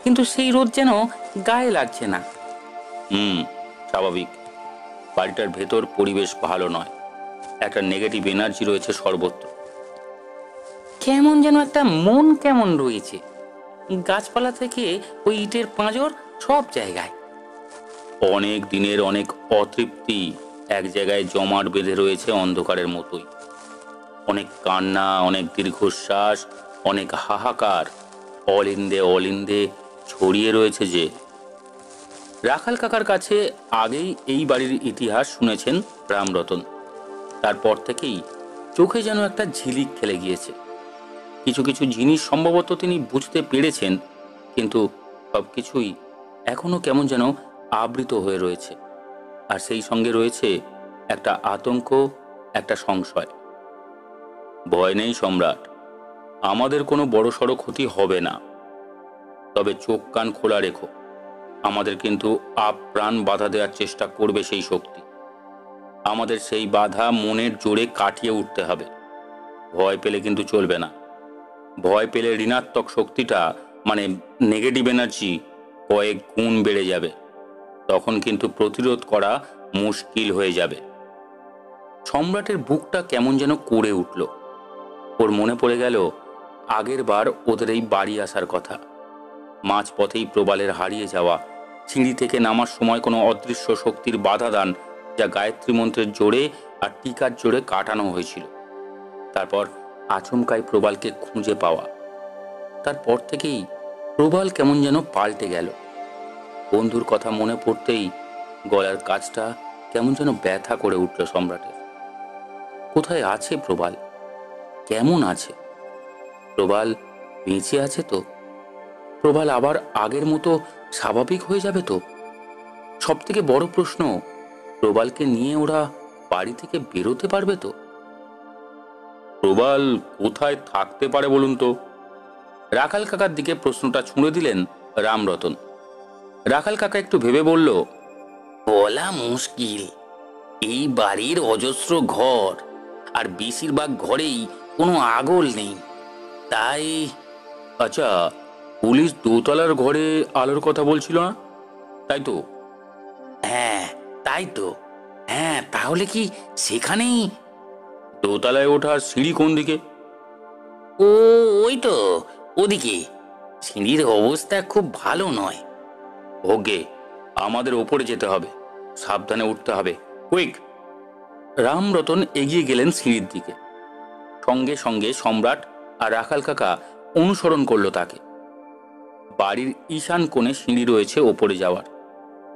কিন্তু সেই রোদ যেন গায়ে লাগছে না। স্বাভাবিক। বাড়িটার ভেতর পরিবেশ ভালো নয়, একটা নেগেটিভ এনার্জি রয়েছে সর্বত্র। কেমন যেন একটা মন কেমন রয়েছে, গাছপালা থেকে ওই ইটের পাঁজর সব জায়গায়। অনেক দিনের অনেক অতৃপ্তি এক জায়গায় জমাট বেঁধে রয়েছে অন্ধকারের মতোই। অনেক কান্না, অনেক দীর্ঘশ্বাস, অনেক হাহাকার অলিন্দে ছড়িয়ে রয়েছে। যে রাখাল কাকার কাছে আগেই এই বাড়ির ইতিহাস শুনেছেন রামরতন, তারপর থেকেই চোখে যেন একটা ঝিলিক খেলে গিয়েছে। কিছু কিছু জিনিস সম্ভবত তিনি বুঝতে পেরেছেন, কিন্তু সবকিছুই এখনো কেমন যেন আবৃত হয়ে রয়েছে। আর সেই সঙ্গে রয়েছে একটা আতঙ্ক, একটা সংশয়। ভয় নেই সম্রাট, আমাদের কোনো বড়সড় ক্ষতি হবে না। তবে চোখ কান খোলা রেখো, আমাদের কিন্তু আপ্রাণ বাধা দেওয়ার চেষ্টা করবে সেই শক্তি। আমাদের সেই বাধা মনের জোরে কাটিয়ে উঠতে হবে। ভয় পেলে কিন্তু চলবে না। ভয় পেলে ঋণাত্মক শক্তিটা, মানে নেগেটিভ এনার্জি, কয়েক গুণ বেড়ে যাবে। তখন কিন্তু প্রতিরোধ করা মুশকিল হয়ে যাবে। সম্রাটের বুকটা কেমন যেন করে উঠল। ওর মনে পড়ে গেল আগের বার ওদের এই বাড়ি আসার কথা। মাঝপথেই প্রবালের হারিয়ে যাওয়া, সিঁড়ি থেকে নামার সময় কোনো অদৃশ্য শক্তির বাধা দান, যা গায়ত্রী মন্ত্রের জোরে আর টিকার জোরে কাটানো হয়েছিল। তারপর আচমকাই প্রবালকে খুঁজে পাওয়া, তারপর থেকেই প্রবাল কেমন যেন পাল্টে গেল। বন্ধুর কথা মনে পড়তেই গলার কাজটা কেমন যেন ব্যথা করে উঠল সম্রাটের। কোথায় আছে প্রবাল? কেমন আছে প্রবাল? বেঁচে আছে তো? প্রবাল আবার আগের মতো স্বাভাবিক হয়ে যাবে তো? সব থেকে বড় প্রশ্ন, প্রবালকে নিয়ে ওরা বাড়ি থেকে বেরোতে পারবে তো? প্রবাল কোথায় থাকতে পারে বলুন তো? রাখাল কাকার দিকে প্রশ্নটা ছুঁড়ে দিলেন রামরতন। রাখাল কাকা একটু ভেবে বলল, বলা মুশকিল। এই বাড়ির অজস্র ঘর, আর বেশিরভাগ ঘরেই কোনো আগল নেই, তাই। আচ্ছা, পুলিশ দোতলার ঘরে আলোর কথা বলছিল না, তাই তো? হ্যাঁ, তাই তো। হ্যাঁ, তাহলে কি সেখানেই? দোতলায় ওঠার সিঁড়ি কোন দিকে? ও, ওই তো ওদিকে। সিঁড়ির অবস্থা খুব ভালো নয়। ওকে, আমাদের ওপরে যেতে হবে, সাবধানে উঠতে হবে, কুইক। রামরতন এগিয়ে গেলেন সিঁড়ির দিকে। সঙ্গে সঙ্গে সম্রাট আর রাখাল কাকা অনুসরণ করলো তাকে। বাড়ির ঈশান কোণে সিঁড়ি রয়েছে ওপরে যাওয়ার,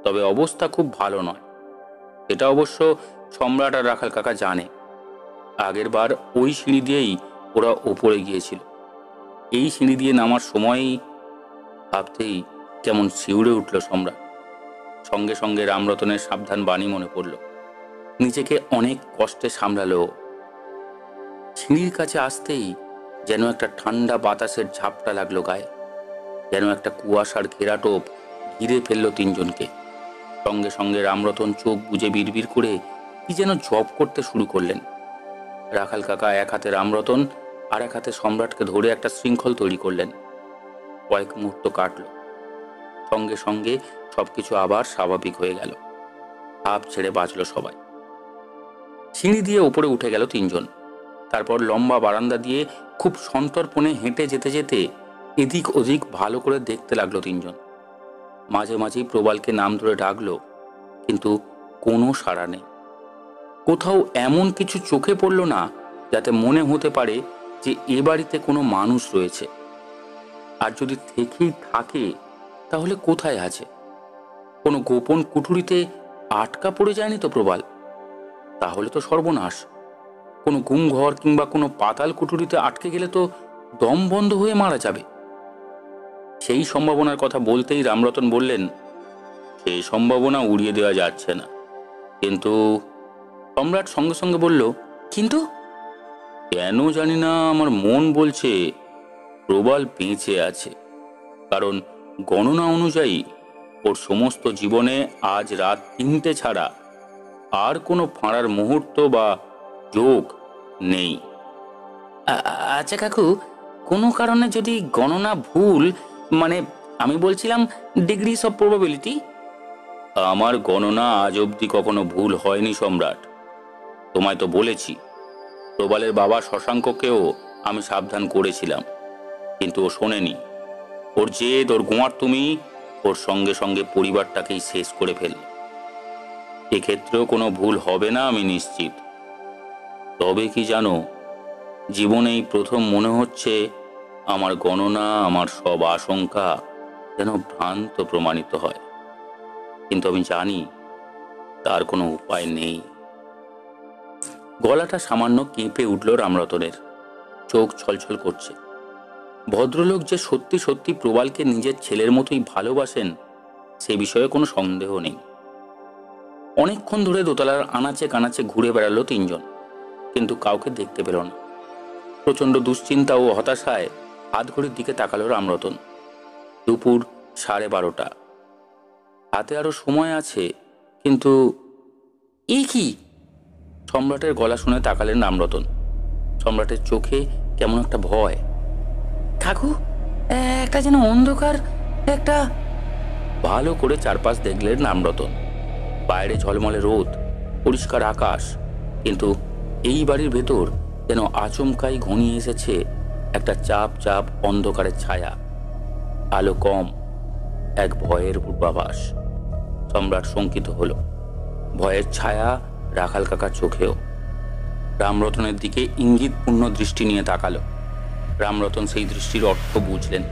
তবে অবস্থা খুব ভালো নয়। এটা অবশ্য সম্রাট আর রাখাল কাকা জানে। আগের বার ওই সিঁড়ি দিয়েই ওরা ওপরে গিয়েছিল। এই সিঁড়ি দিয়ে নামার সময়ই ভাবতেই কেমন শিউরে উঠল সম্রাট। সঙ্গে সঙ্গে রামরতনের সাবধান বাণী মনে পড়ল। নিজেকে অনেক কষ্টে সামলালো। সিঁড়ির কাছে আসতেই যেন একটা ঠান্ডা বাতাসের ঝাপটা লাগলো গায়ে, যেন একটা কুয়াশার ঘেরাটোপ ঘিরে ফেললো তিনজনকে। সঙ্গে সঙ্গে রামরতন চোখ বুজে বিড়বিড় করে কি যেন জপ করতে শুরু করলেন। রাখাল কাকা এক হাতে রামরতন আর এক হাতে সম্রাটকে ধরে একটা শৃঙ্খল তৈরি করলেন। কয়েক মুহূর্ত কাটল। সঙ্গে সঙ্গে সবকিছু আবার স্বাভাবিক হয়ে গেল। হাঁপ ছেড়ে বাঁচল সবাই। সিঁড়ি দিয়ে উপরে উঠে গেল তিনজন। তারপর লম্বা বারান্দা দিয়ে খুব সন্তর্পণে হেঁটে যেতে যেতে এদিক ওদিক ভালো করে দেখতে লাগলো তিনজন। মাঝে মাঝেই প্রবালকে নাম ধরে ডাকলো, কিন্তু কোনো সাড়া নেই। কোথাও এমন কিছু চোখে পড়ল না যাতে মনে হতে পারে যে এ বাড়িতে কোনো মানুষ রয়েছে। আর যদি থেকেই থাকে তাহলে কোথায় আছে? কোনো গোপন কুঠুরিতে আটকা পড়ে যায়নি তো প্রবাল? তাহলে তো সর্বনাশ। কোনো গুম ঘর কিংবা কোনো পাতাল কুঠুরিতে আটকে গেলে তো দম বন্ধ হয়ে মারা যাবে। সেই সম্ভাবনার কথা বলতেই রামরতন বললেন, সেই সম্ভাবনা উড়িয়ে দেওয়া যাচ্ছে না। কিন্তু সম্রাট সঙ্গে সঙ্গে বলল, কিন্তু কেন জানি না আমার মন বলছে প্রবাল বেঁচে আছে। কারণ গণনা অনুযায়ী ওর সমস্ত জীবনে আজ রাত 3টে ছাড়া আর কোনো ফাঁড়ার মুহূর্ত বা যোগ নেই। আচ্ছা কাকু, কোনো কারণে যদি গণনা ভুল, মানে আমি বলছিলাম ডিগ্রিস অফ প্রবাবিলিটি। আমার গণনা আজ অবধি কখনো ভুল হয়নি সম্রাট। তোমায় তো বলেছি, প্রবালের বাবা শশাঙ্ককেও আমি সাবধান করেছিলাম, কিন্তু ও শোনেনি। ওর জেদ, ওর গোয়ার তুমি, ওর সঙ্গে সঙ্গে পরিবারটাকেই শেষ করে ফেলল। এক্ষেত্রেও কোনো ভুল হবে না আমি নিশ্চিত। তবে কি জানো, জীবনেই প্রথম মনে হচ্ছে আমার গণনা, আমার সব আশঙ্কা যেন ভ্রান্ত প্রমাণিত হয়। কিন্তু আমি জানি তার কোনো উপায় নেই। গলাটা সামান্য কেঁপে উঠল রামরতনের। চোখ ছলছল করছে। ভদ্রলোক যে সত্যি সত্যি প্রবালকে নিজের ছেলের মতোই ভালোবাসেন সে বিষয়ে কোনো সন্দেহ নেই। অনেকক্ষণ ধরে দোতলার আনাচে কানাচে ঘুরে বেড়ালো তিনজন, কিন্তু কাউকে দেখতে পেল না। প্রচণ্ড দুশ্চিন্তা ও হতাশায় হাত ঘড়ির দিকে তাকালো রামরতন। দুপুর 12:30। হাতে আরো সময় আছে, কিন্তু এ কি? সম্রাটের গলা শুনে তাকালেন রামরতন। সম্রাটের চোখে কেমন একটা ভয়। কাকু, একটা যেন অন্ধকার, একটা। ভালো করে চারপাশ দেখলেন রামরতন। বাইরে ঝলমলে রোদ, পরিষ্কার আকাশ, কিন্তু এই বাড়ির ভেতর যেন আচমকাই ঘনিয়ে এসেছে একটা চাপ চাপ অন্ধকারের ছায়া। আলো কম, এক ভয়ের পূর্বাভাস। সম্রাট শঙ্কিত হলো। ভয়ের ছায়া রাখাল কাকার চোখেও। রামরতনের দিকে ইঙ্গিতপূর্ণ দৃষ্টি নিয়ে তাকালো। রামরতন সেই দৃষ্টির অর্থ বুঝলেন।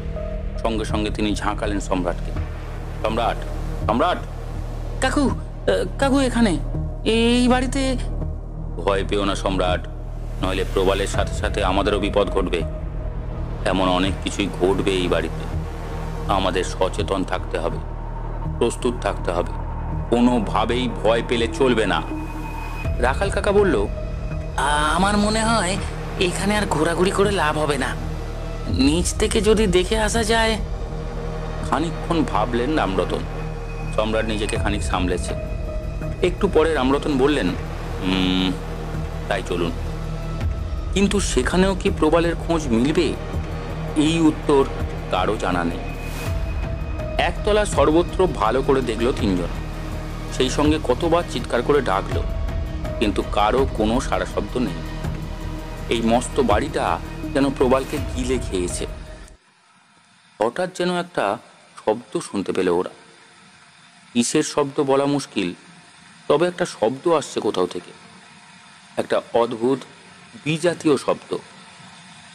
সঙ্গে সঙ্গে তিনি ঝাঁকালেন সম্রাটকে। সম্রাট, সম্রাট! কাকু, কাকু এখানে, এই বাড়িতে? ভয় পেও না সম্রাট, নইলে প্রবালের সাথে সাথে আমাদেরও বিপদ ঘটবে। এমন অনেক কিছুই ঘটবে এই বাড়িতে। আমাদের সচেতন থাকতে হবে, প্রস্তুত থাকতে হবে, কোনোভাবেই ভয় পেলে চলবে না। রাখাল কাকা বলল, আমার মনে হয় এখানে আর ঘোরাঘুরি করে লাভ হবে না, নিচ থেকে যদি দেখে আসা যায়। খানিকক্ষণ ভাবলেন রামরতন। সম্রাট নিজেকে খানিক সামলেছে। একটু পরে রামরতন বললেন, তাই চলুন। কিন্তু সেখানেও কি প্রবালের খোঁজ মিলবে? এই উত্তর কারো জানা নেই। একতলা সর্বত্র ভালো করে দেখলো তিনজন, সেই সঙ্গে কতবার চিৎকার করে ডাকলো, কিন্তু কারো কোনো সাড়া শব্দ নেই। এই মস্ত বাড়িটা যেন প্রবালকে গিলে খেয়েছে। হঠাৎ যেন একটা শব্দ শুনতে পেল ওরা। কিসের শব্দ বলা মুশকিল, তবে একটা শব্দ আসছে কোথাও থেকে, একটা অদ্ভুত বিজাতীয় শব্দ।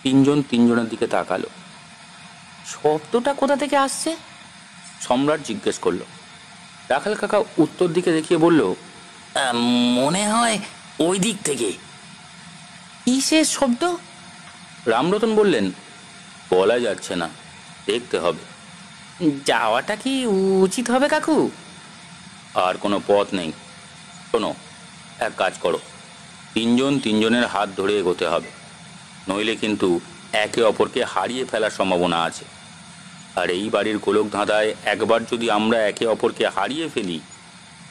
তিনজন তিনজনের দিকে তাকালো। শব্দটা কোথা থেকে আসছে? সম্রাট জিজ্ঞেস করলো। রাখাল কাকা উত্তর দিকে দেখিয়ে বলল, মনে হয় ওই দিক থেকে। কিসের শব্দ? রামরতন বললেন, বলা যাচ্ছে না, দেখতে হবে। যাওয়াটা কি উচিত হবে কাকু? আর কোনো পথ নেই। শোনো, এক কাজ করো, তিনজন তিনজনের হাত ধরে এগোতে হবে, নইলে কিন্তু একে অপরকে হারিয়ে ফেলার সম্ভাবনা আছে। আর এই বাড়ির গোলক ধাঁধায় একবার যদি আমরা একে অপরকে হারিয়ে ফেলি,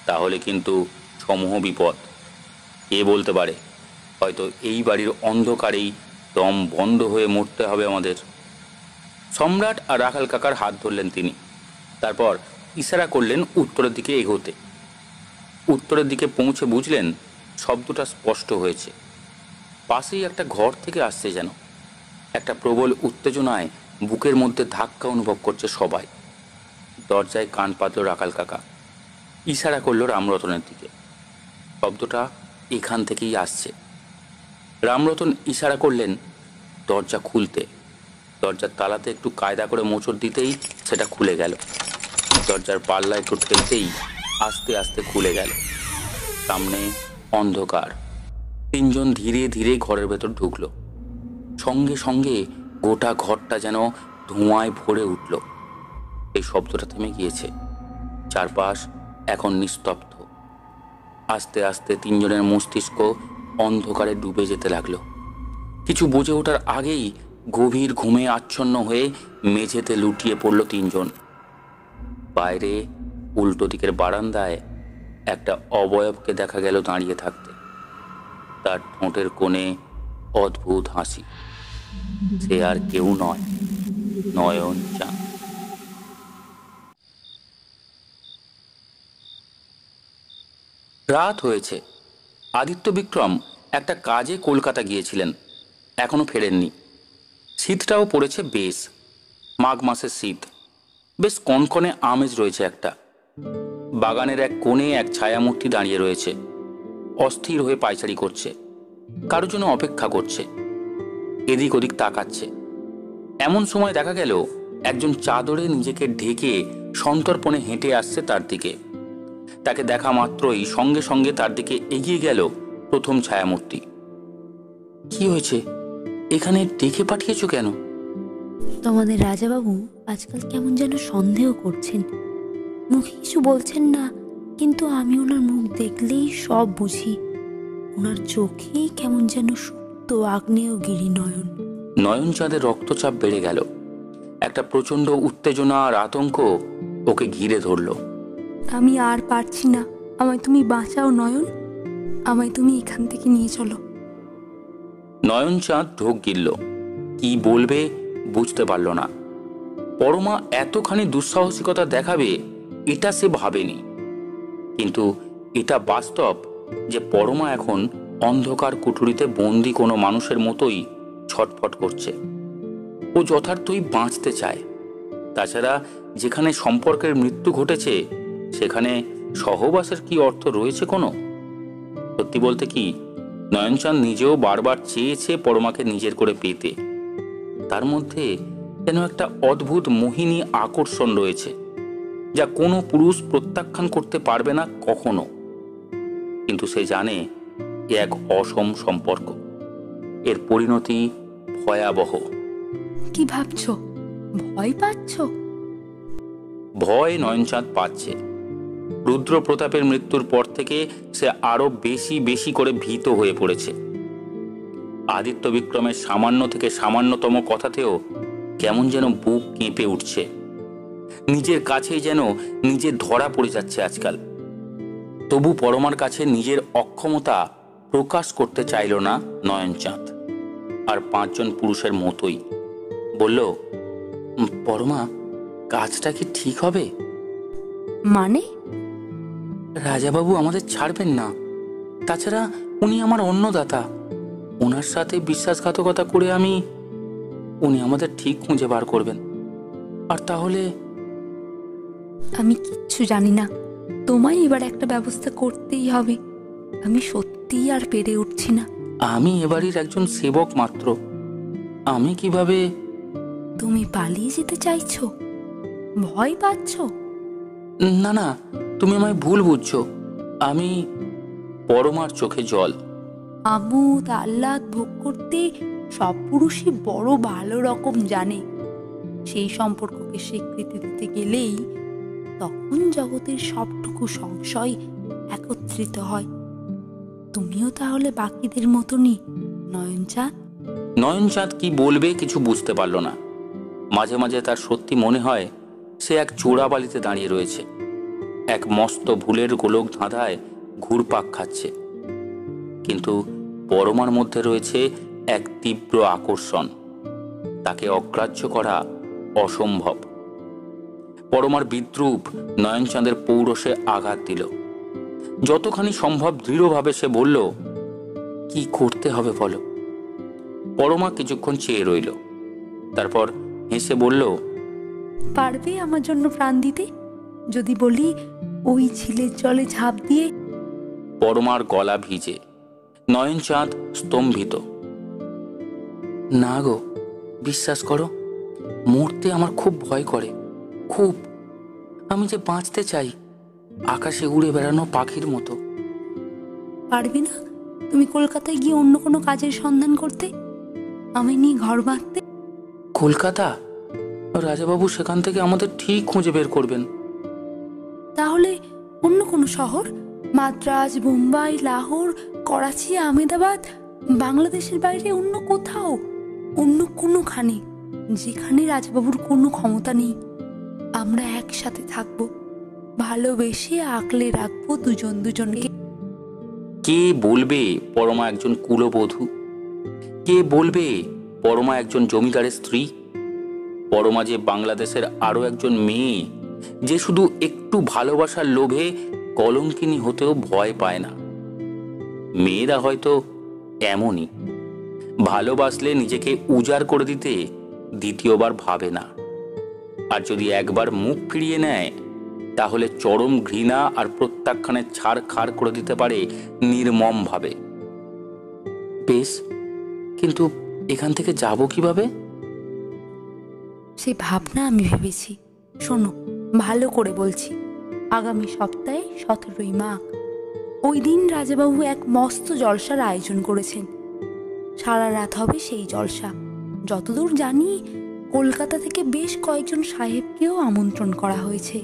তাহলে কিন্তু সমূহ বিপদ। কে বলতে পারে, হয়তো এই বাড়ির অন্ধকারেই দম বন্ধ হয়ে মরতে হবে আমাদের। সম্রাট আর রাখাল কাকার হাত ধরলেন তিনি। তারপর ইশারা করলেন উত্তরের দিকে এগোতে। উত্তরের দিকে পৌঁছে বুঝলেন শব্দটা স্পষ্ট হয়েছে। পাশেই একটা ঘর থেকে আসছে যেন। একটা প্রবল উত্তেজনায় বুকের মধ্যে ধাক্কা অনুভব করছে সবাই। দরজায় কান পাতল রাখাল কাকা। ইশারা করল রামরতনের দিকে। শব্দটা এখান থেকেই আসছে। রামরতন ইশারা করলেন দরজা খুলতে। দরজার তালাতে একটু কায়দা করে মোচড় দিতেই সেটা খুলে গেল। দরজার পাল্লা একটু ঠেলতেই আস্তে আস্তে খুলে গেল। সামনে অন্ধকার। তিনজন ধীরে ধীরে ঘরের ভেতর ঢুকল। সঙ্গে সঙ্গে গোটা ঘরটা যেন ধোঁয়ায় ভরে উঠল। এই শব্দটা থেমে গিয়েছে। চারপাশ এখন নিস্তব্ধ। আস্তে আস্তে তিনজনের মস্তিষ্ক অন্ধকারে ডুবে যেতে লাগলো। কিছু বুঝে ওঠার আগেই গভীর ঘুমে আচ্ছন্ন হয়ে মেঝেতে লুটিয়ে পড়ল তিনজন। বাইরে উল্টো দিকের বারান্দায় একটা অবয়বকে দেখা গেল দাঁড়িয়ে থাকতে। তার ঠোঁটের কোণে অদ্ভুত হাসি। সে আর কেউ নয়, নয়ন চাঁদ। রাত হয়েছে। আদিত্য বিক্রম একটা কাজে কলকাতা গিয়েছিলেন, এখনো ফেরেননি। শীতটাও পড়েছে বেশ। মাঘ মাসের শীত। বেশ কনকনে আমেজ রয়েছে একটা। বাগানের এক কোণে এক ছায়ামূর্তি দাঁড়িয়ে রয়েছে, অস্থির হয়ে পায়চারি করছে, কারোর জন্য অপেক্ষা করছে, এদিক ওদিক তাকাচ্ছে। এমন সময় দেখা গেল একজন চাদরে নিজেকে ঢেকে সন্তর্পণে হেঁটে আসছে তার দিকে। তাকে দেখা মাত্রই সঙ্গে সঙ্গে তার দিকে এগিয়ে গেল প্রথম ছায়ামূর্তি। কি হয়েছে? এখানে ডেকে পাঠিয়েছো কেন? তোমাদের রাজাবাবু আজকাল কেমন যেন সন্দেহ করছেন। মুখে কিছু বলছেন না, কিন্তু আমি ওনার মুখ দেখলেই সব বুঝি। ওনার চোখেই কেমন যেন সুপ্ত আগ্নেয়গিরি নয়ন। নয়ন চাঁদের রক্তচাপ বেড়ে গেল। একটা প্রচন্ড উত্তেজনা আর আতঙ্ক ওকে ঘিরে ধরল। আমি আর পারছি না, আমায় তুমি বাঁচাও নয়ন, আমায় তুমি এখান থেকে নিয়ে চলো। নয়ন চাঁদ ঢোক গিলল। কি বলবে বুঝতে পারল না। পরমা এতখানি দুঃসাহসিকতা দেখাবে এটা সে ভাবেনি। কিন্তু এটা বাস্তব যে পরমা এখন অন্ধকার কুঠুরিতে বন্দি কোনো মানুষের মতোই ছটফট করছে। ও যথার্থই বাঁচতে চায়। তাছাড়া যেখানে সম্পর্কের মৃত্যু ঘটেছে সেখানে সহবাসের কি অর্থ রয়েছে কোনো? সত্যি বলতে কি, নয়নচাঁদ নিজেও বারবার চেয়েছে পরমাকে নিজের করে পেতে। তার মধ্যে যেন একটা অদ্ভুত মোহিনী আকর্ষণ রয়েছে, যা কোনো পুরুষ প্রত্যাখ্যান করতে পারবে না কখনো। কিন্তু সে জানে এ এক অসম সম্পর্ক, এর পরিণতি ভয়াবহ। কি ভাবছো? ভয় পাচ্ছ? ভয় নয়নচাঁদ পাচ্ছে। রুদ্র প্রতাপের মৃত্যুর পর থেকে সে আরো বেশি বেশি করে ভীত হয়ে পড়েছে। আদিত্য বিক্রমের সামান্য থেকে সামান্যতম কথাতেও কেমন যেন বুক কেঁপে উঠছে। নিজের কাছেই যেন নিজে ধরা পড়ে যাচ্ছে আজকাল। তবু পরমার কাছে নিজের অক্ষমতা প্রকাশ করতে চাইল না নয়নচাঁদ। আর 5 জন পুরুষের মতোই বলল, পরমা, কাজটা কি ঠিক হবে? মানে? রাজাবাবু আমাদের ছাড়বেন না। তাছাড়া উনি আমার অন্নদাতা। ওনার সাথে বিশ্বাসঘাতকতা করে উনি আমাদের ঠিক খুঁজে বার করবেন। আর তাহলে? আমি কিচ্ছু জানি না, তোমায় এবার একটা ব্যবস্থা করতেই হবে। আমি সত্যিই আর পেরে উঠছি না। আমি এবাড়ির একজন সেবক মাত্র। আমি কিভাবে? তুমি পালিয়ে যেতে চাইছো? ভয় পাচ্ছ? না না, তুমি আমায় ভুল বুঝছো। আমি... পরমার চোখে জল। আমোদ আহ্লাদ ভোগ করতে সব পুরুষই বড় ভালো রকম জানে। সেই সম্পর্ককে স্বীকৃতি দিতে গেলেই তখন জগতের সবটুকু সংশয় একত্রিত হয়। তুমিও তাহলে বাকিদের মতনই নয়নচাঁদ? নয়নচাঁদ কি বলবে কিছু বুঝতে পারল না। মাঝে মাঝে তার সত্যি মনে হয় সে এক চোরাবালিতে দাঁড়িয়ে রয়েছে, এক মস্ত ভুলের গোলক ধাঁধায় ঘুরপাক খাচ্ছে। কিন্তু পরমার মধ্যে রয়েছে এক তীব্র আকর্ষণ, তাকে অগ্রাহ্য করা অসম্ভব। পরমার বিদ্রূপ নয়নচাঁদের পৌরসে আঘাত দিল। যতখানি সম্ভব দৃঢ়ভাবে সে বলল, কি করতে হবে বলো। পরমা কিছুক্ষণ চেয়ে রইল, তারপর হেসে বলল, পারবে আমার জন্য প্রাণ দিতে যদি বলি ওই ঝিলের জলে ঝাঁপ দিয়ে? পরমার গলা ভিজে, নয়নচাঁদ স্তম্ভিত। না গো, বিশ্বাস করো, মরতে আমার খুব ভয় করে, খুব। আমি যে বাঁচতে চাই, আকাশে উড়ে বেড়ানো পাখির মতো। পারবে না তুমি কলকাতায় গিয়ে অন্য কোনো কাজের সন্ধান করতে, আমি নিয়ে ঘর বাঁধতে? কলকাতা? রাজাবাবু সেখান থেকে আমাদের ঠিক খুঁজে বের করবেন। তাহলে অন্য কোনো শহর, মাদ্রাজ, বোম্বাই, লাহোর, করাচি, আহমেদাবাদ, বাংলাদেশের বাইরে অন্য কোথাও, অন্য কোনোখানে যেখানে রাজাবাবুর কোনো ক্ষমতা নেই। আমরা একসাথে থাকবো, ভালোবেসে আঁকলে রাখবো দুজন দুজনকে। কে বলবে পরমা একজন কুলবধূ? কে বলবে পরমা একজন জমিদারের স্ত্রী? পরমা যে বাংলাদেশের আরো একজন মেয়ে, যে শুধু একটু ভালোবাসার লোভে কলঙ্কিনী হতেও ভয় পায় না। মেয়েরা হয়তো এমনই, ভালোবাসলে নিজেকে উজাড় করে দিতে দ্বিতীয়বার ভাবে না। আর যদি একবার মুখ ফিরিয়ে নেয়, তাহলে চরম ঘৃণা আর প্রত্যাখ্যানের ছাড়খাড় করে দিতে পারে নির্মম ভাবে। বেশ, কিন্তু এখান থেকে যাব কিভাবে? সে ভাবনা আমি ভেবেছি। শোনো, ভালো করে বলছি, আগামী সপ্তাহে 17ই মাঘ ওই দিন রাজাবাবু এক মস্ত জলসার আয়োজন করেছেন। সারা রাত হবে সেই জলসা। যতদূর জানি কলকাতা থেকে বেশ কয়েকজন সাহেবকেও আমন্ত্রণ করা হয়েছে।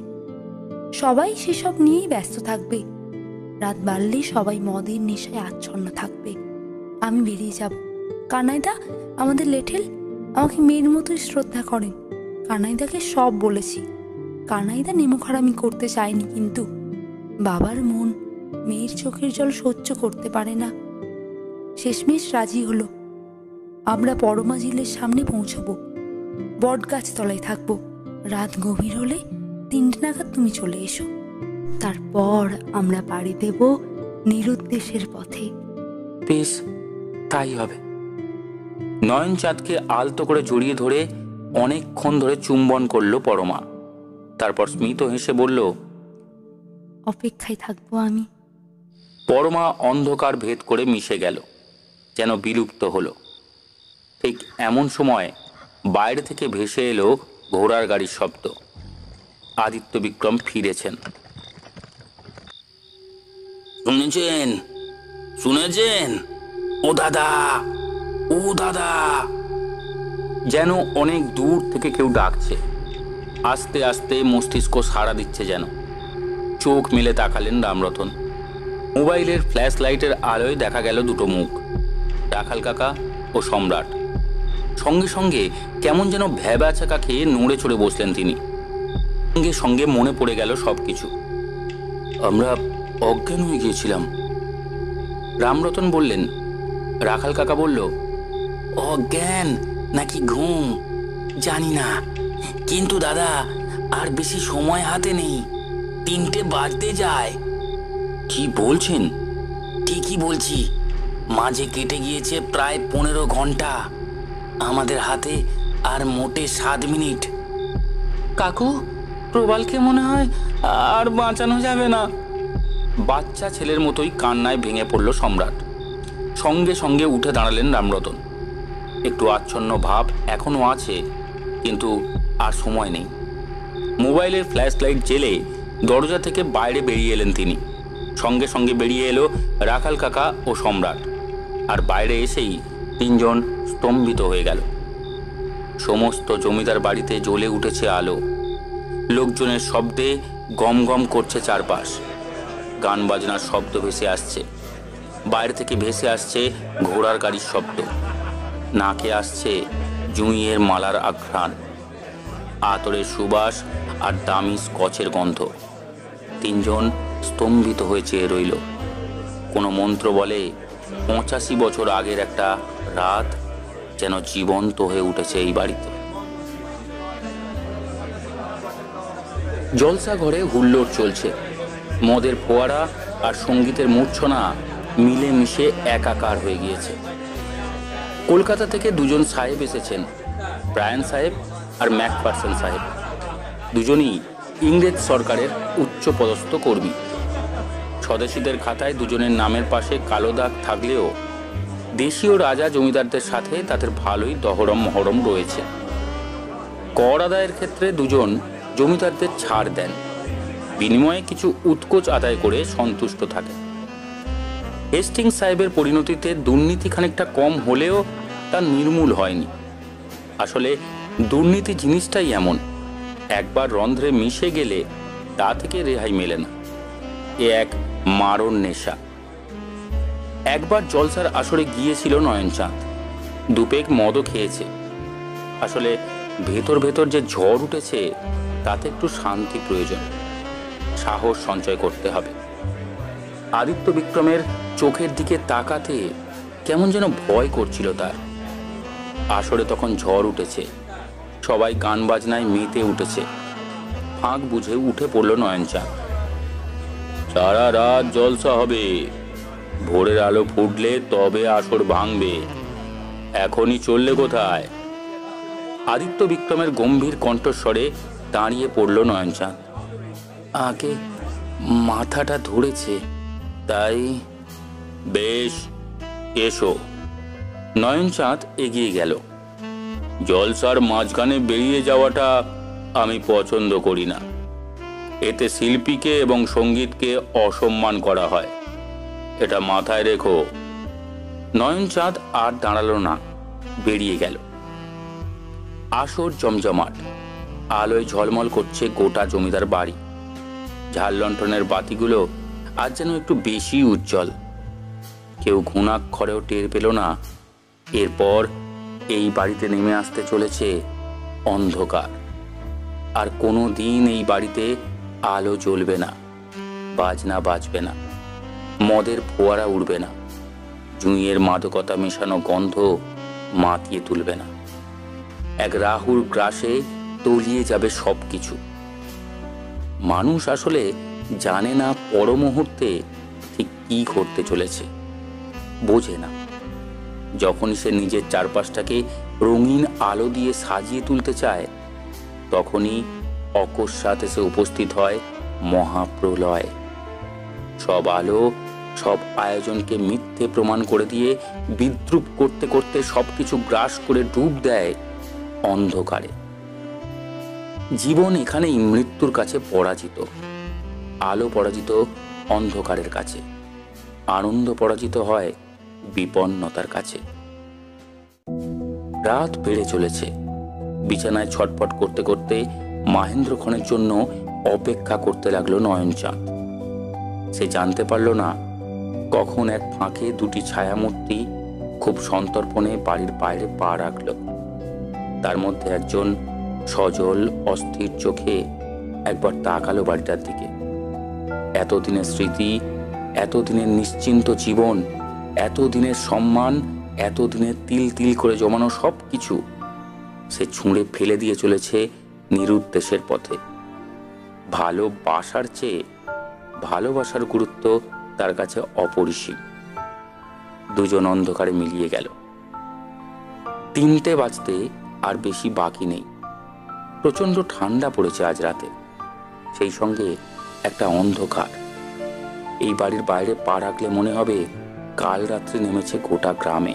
সবাই সেসব নিয়েই ব্যস্ত থাকবে। রাত বাড়লে সবাই মদের নেশায় আচ্ছন্ন থাকবে। আমি বেরিয়ে যাব। কানাইদা, আমাদের লেঠেল, আমাকে মেয়ের মতোই শ্রদ্ধা করেন। কানাইদাকে সব বলেছি। কানাইদা নেমোখারামি করতে চায়নি, কিন্তু বাবার মন মেয়ের চোখের জল সহ্য করতে পারে না। শেষমেশ রাজি হলো। আমরা পরমা ঝিলের সামনে পৌঁছবো, বট গাছ তলায় থাকবো। রাত গভীর হলে 3টে নাগাদ তুমি চলে এসো। তারপর আমরা পাড়ি দেব নিরুদ্দেশের পথে। বেশ, তাই হবে। নয়নচাঁদকে আলতো করে জড়িয়ে ধরে অনেকক্ষণ ধরে চুম্বন করলো পরমা। তারপর স্মিত হেসে বলল, অপেক্ষায় থাকবো আমি। পরমা অন্ধকার ভেদ করে মিশে গেল। যেন বিলুপ্ত হলো। ঠিক এমন সময় বাইরে থেকে ভেসে এলো ঘোড়ার গাড়ির শব্দ। আদিত্য বিক্রম ফিরেছেন। শুনেছেন, শুনেছেন? ও দাদা, ও দাদা! যেন অনেক দূর থেকে কেউ ডাকছে। আস্তে আস্তে মস্তিষ্ক সাড়া দিচ্ছে যেন। চোখ মেলে তাকালেন রামরতন। মোবাইলের ফ্ল্যাশ লাইটের আলোয় দেখা গেল দুটো মুখ, রাখাল কাকা ও সম্রাট। সঙ্গে সঙ্গে কেমন যেন ভ্যাবাচাকা খেয়ে নড়ে চড়ে বসলেন তিনি। সঙ্গে সঙ্গে মনে পড়ে গেল সবকিছু। আমরা অজ্ঞান হয়ে গিয়েছিলাম, রামরতন বললেন। রাখাল কাকা বলল, অজ্ঞান নাকি ঘুম জানি না, কিন্তু দাদা আর বেশি সময় হাতে নেই, 3টে বাজতে যায়। কি বলছেন? ঠিকই বলছি, মাঝে কেটে গিয়েছে প্রায় 15 ঘন্টা। আমাদের হাতে আর মোটে 7 মিনিট। কাকু, প্রবালকে মনে হয় আর বাঁচানো যাবে না। বাচ্চা ছেলের মতোই কান্নায় ভেঙে পড়ল সম্রাট। সঙ্গে সঙ্গে উঠে দাঁড়ালেন রামরতন। একটু আচ্ছন্ন ভাব এখনো আছে, কিন্তু আর সময় নেই। মোবাইলের ফ্ল্যাশ লাইট জেলে দরজা থেকে বাইরে বেরিয়ে এলেন তিনি। সঙ্গে সঙ্গে বেরিয়ে এলো রাখাল কাকা ও সম্রাট। আর বাইরে এসেই 3জন স্তম্ভিত হয়ে গেল। সমস্ত জমিদার বাড়িতে জ্বলে উঠেছে আলো। লোকজনের শব্দে গম গম করছে চারপাশ। গান বাজনার শব্দ ভেসে আসছে। বাইরে থেকে ভেসে আসছে ঘোড়ার গাড়ির শব্দ। নাকে আসছে জুঁইয়ের মালার আঘ্রাণ, আতরের সুবাস আর দামি স্কচের গন্ধ। 3জন স্তম্ভিত হয়ে চেয়ে রইল। কোনো মন্ত্র বলে 85 বছর আগের একটা রাত যেন জীবন্ত হয়ে উঠেছে এই বাড়িতে। জলসা ঘরে হুল্লোড় চলছে। মদের ফোয়ারা আর সঙ্গীতের মূর্ছনা মিলে মিশে একাকার হয়ে গিয়েছে। কলকাতা থেকে 2জন সাহেব এসেছেন, ব্রায়ান সাহেব আর ম্যাকফারসন সাহেব। দুজনই ইংরেজ সরকারের উচ্চপদস্থ কর্মী। স্বদেশীদের খাতায় 2জনের নামের পাশে কালো দাগ থাকলেও দেশীয় রাজা জমিদারদের সাথে তাদের ভালোই দহরম মহরম রয়েছে। কর আদায়ের ক্ষেত্রে 2জন জমিদারদের ছাড় দেন, বিনিময়ে কিছু উৎকোচ আদায় করে সন্তুষ্ট থাকেন। হেস্টিংস সাহেবের পরিণতিতে দুর্নীতি খানিকটা কম হলেও তা নির্মূল হয়নি। আসলে দুর্নীতি জিনিসটাই এমন, একবার রন্ধ্রে মিশে গেলে তা থেকে রেহাই মেলে না। এ এক মারণ নেশা। একবার জলসার আসরে গিয়েছিল নয়নচাঁদ, 2 পেগ মদও খেয়েছে। আসলে ভেতর ভেতর যে ঝড় উঠেছে তাতে একটু শান্তি প্রয়োজন, সাহস সঞ্চয় করতে হবে। আদিত্য বিক্রমের চোখের দিকে তাকাতে কেমন যেন ভয় করছিল তার। আসরে তখন ঝড় উঠেছে, সবাই গান বাজনায় মেতে উঠেছে। ফাঁক বুঝে উঠে পড়ল নয়নচাঁদ। সারা রাত জলসা হবে, ভোরের আলো ফুটলে তবে আসর ভাঙবে, এখনই চললে কোথায়? আদিত্য বিক্রমের গম্ভীর কণ্ঠস্বরে দাঁড়িয়ে পড়ল নয়নচাঁদ। আগে মাথাটা ধরেছে, তাই। বেশ, এসো। নয়নচাঁদ এগিয়ে গেল। জলসার মাঝখানে বেরিয়ে যাওয়াটা আমি পছন্দ করি না। এতে শিল্পীকে এবং সঙ্গীতকে অসম্মান করা হয়, এটা মাথায় রেখো। নয়নচাঁদ আর দাঁড়ালো না, বেরিয়ে গেল। আসর জমজমাট, আলোয় ঝলমল করছে গোটা জমিদার বাড়ি। ঝাল লণ্ঠনের বাতিগুলো আজ যেন একটু বেশি উজ্জ্বল। কেউ ঘুণাক্ষরেও টের পেল না এরপর এই বাড়িতে নেমে আসতে চলেছে অন্ধকার। আর কোনো দিন এই বাড়িতে আলো জ্বলবে না, বাজনা বাজবে না, মদের ফোয়ারা উড়বে না, জুঁইয়ের মাদকতা মেশানো গন্ধ মাতিয়ে তুলবে না। এক রাহুর গ্রাসে তলিয়ে যাবে সবকিছু। মানুষ আসলে জানে না পর মুহূর্তে ঠিক কি ঘটতে চলেছে, বোঝে না। যখনই সে নিজের চারপাশটাকে রঙিন আলো দিয়ে সাজিয়ে তুলতে চায়, তখনই অকস্মাৎ এসে উপস্থিত হয় মহাপ্রলয়। সব আলো সব আয়োজনকে মিথ্যে প্রমাণ করে দিয়ে বিদ্রুপ করতে করতে সবকিছু গ্রাস করে ডুব দেয় অন্ধকারে। জীবন এখানেই মৃত্যুর কাছে পরাজিত, আলো পরাজিত অন্ধকারের কাছে, আনন্দ পরাজিত হয় বিপন্নতার কাছে। রাত বেড়ে চলেছে। বিছানায় ছটফট করতে করতে মাহেন্দ্রক্ষণের জন্য অপেক্ষা করতে লাগলো নয়নচাঁদ। সে জানতে পারল না কখন এক ফাঁকে দুটি ছায়ামূর্তি খুব সন্তর্পণে বাড়ির বাইরে পা রাখল। তার মধ্যে একজন সজল অস্থির চোখে একবার তাকালো বাড়িটার দিকে। এতদিনের স্মৃতি, এতদিনের নিশ্চিন্ত জীবন, এতদিনের সম্মান, এতদিনের তিল তিল করে জমানো সব কিছু সে ছুঁড়ে ফেলে দিয়ে চলেছে নিরুদ্দেশের পথে। ভালোবাসার চেয়ে ভালোবাসার গুরুত্ব তার কাছে অপরিসীম। দুজন অন্ধকারে মিলিয়ে গেল। 3টে বাজতে আর বেশি বাকি নেই। প্রচন্ড ঠান্ডা পড়েছে আজ রাতে, সেই সঙ্গে একটা অন্ধকার। এই বাড়ির বাইরে পা রাখলে মনে হবে কাল রাত্রে নেমেছে গোটা গ্রামে।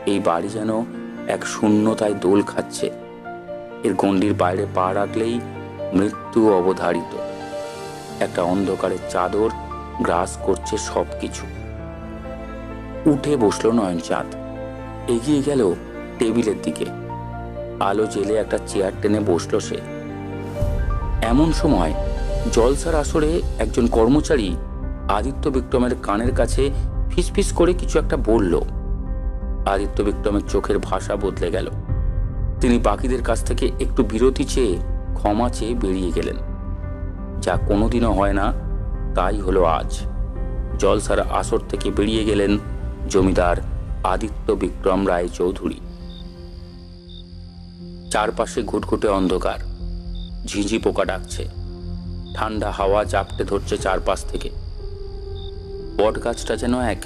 এই বাড়ি যেন এক শূন্যতায় দোল খাচ্ছে। এর গণ্ডির বাইরে পা রাখলেই মৃত্যু অবধারিত। একটা অন্ধকারের চাদর গ্রাস করছে সবকিছু। উঠে বসলো নয়নচাঁদ। এগিয়ে গেল টেবিলের দিকে। আলো জেলে একটা চেয়ার টেনে বসলো সে। এমন সময় জলসার আসরে একজন কর্মচারী আদিত্য বিক্রমের কানের কাছে ফিসফিস করে কিছু একটা বলল। আদিত্য বিক্রমের চোখের ভাষা বদলে গেল। তিনি বাকিদের কাছ থেকে একটু বিরতি চেয়ে ক্ষমা চেয়ে বেরিয়ে গেলেন। যা কোনোদিনও হয় না তাই হলো আজ। জলসার আসর থেকে বেরিয়ে গেলেন জমিদার আদিত্য বিক্রম রায় চৌধুরী। চারপাশে ঘুটঘুটে অন্ধকার, ঝিঁঝি পোকা ডাকছে, ঠান্ডা হাওয়া চাপটে ধরছে চারপাশ থেকে। বটগাছটা যেন এক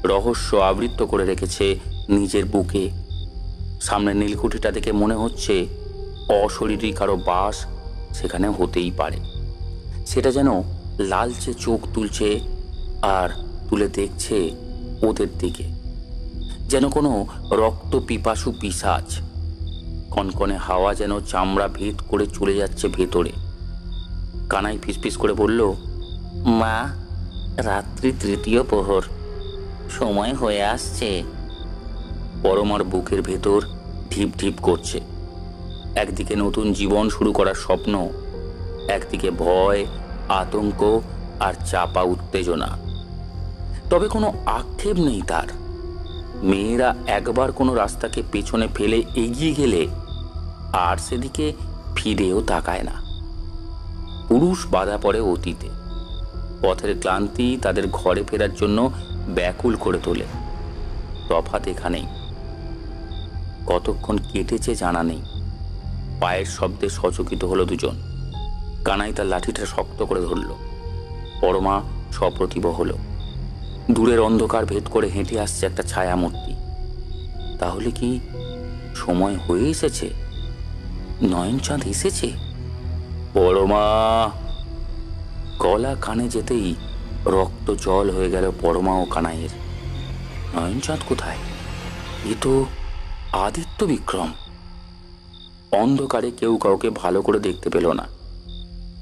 রহস্য আবৃত্ত করে রেখেছে নিজের বুকে। সামনে নীলকুঠিটা দেখে মনে হচ্ছে অশরীরী কারো বাস সেখানে হতেই পারে। সেটা যেন লালচে চোখ তুলছে আর তুলে দেখছে ওদের দিকে, যেন কোনো রক্ত পিপাসু পিশাচ। কনকনে হাওয়া যেন চামড়া ভেদ করে চলে যাচ্ছে ভেতরে। কানাই ফিসফিস করে বলল, মা, রাত্রি 3য় প্রহর, সময় হয়ে আসছে। পরমার বুকের ভেতর ঢিপ ঢিপ করছে। একদিকে নতুন জীবন শুরু করার স্বপ্ন, একদিকে ভয়, আতঙ্ক আর চাপা উত্তেজনা। তবে কোনো আক্ষেপ নেই তার। মেয়েরা একবার কোনো রাস্তাকে পেছনে ফেলে এগিয়ে গেলে আর সেদিকে ফিরেও তাকায় না। পুরুষ বাধা পড়ে অতীতে। পথের ক্লান্তি তাদের ঘরে ফেরার জন্য ব্যাকুল করে তোলে। তফাৎ এখানেই। কতক্ষণ কেটেছে জানা নেই। পায়ের শব্দে সচকিত হলো দুজন। কানাই তার লাঠিটা শক্ত করে ধরল। পরমা সপ্রতিভ হলো। দূরের অন্ধকার ভেদ করে হেঁটে আসছে একটা ছায়ামূর্তি। তাহলে কি সময় হয়ে এসেছে? নয়নচাঁদ এসেছে? পরমা! গলা কানে যেতেই রক্ত জল হয়ে গেল পরমা ও কানাইয়ের। নয়নচাঁদ কোথায়? এ তো আদিত্য বিক্রম। অন্ধকারে কেউ কাউকে ভালো করে দেখতে পেল না।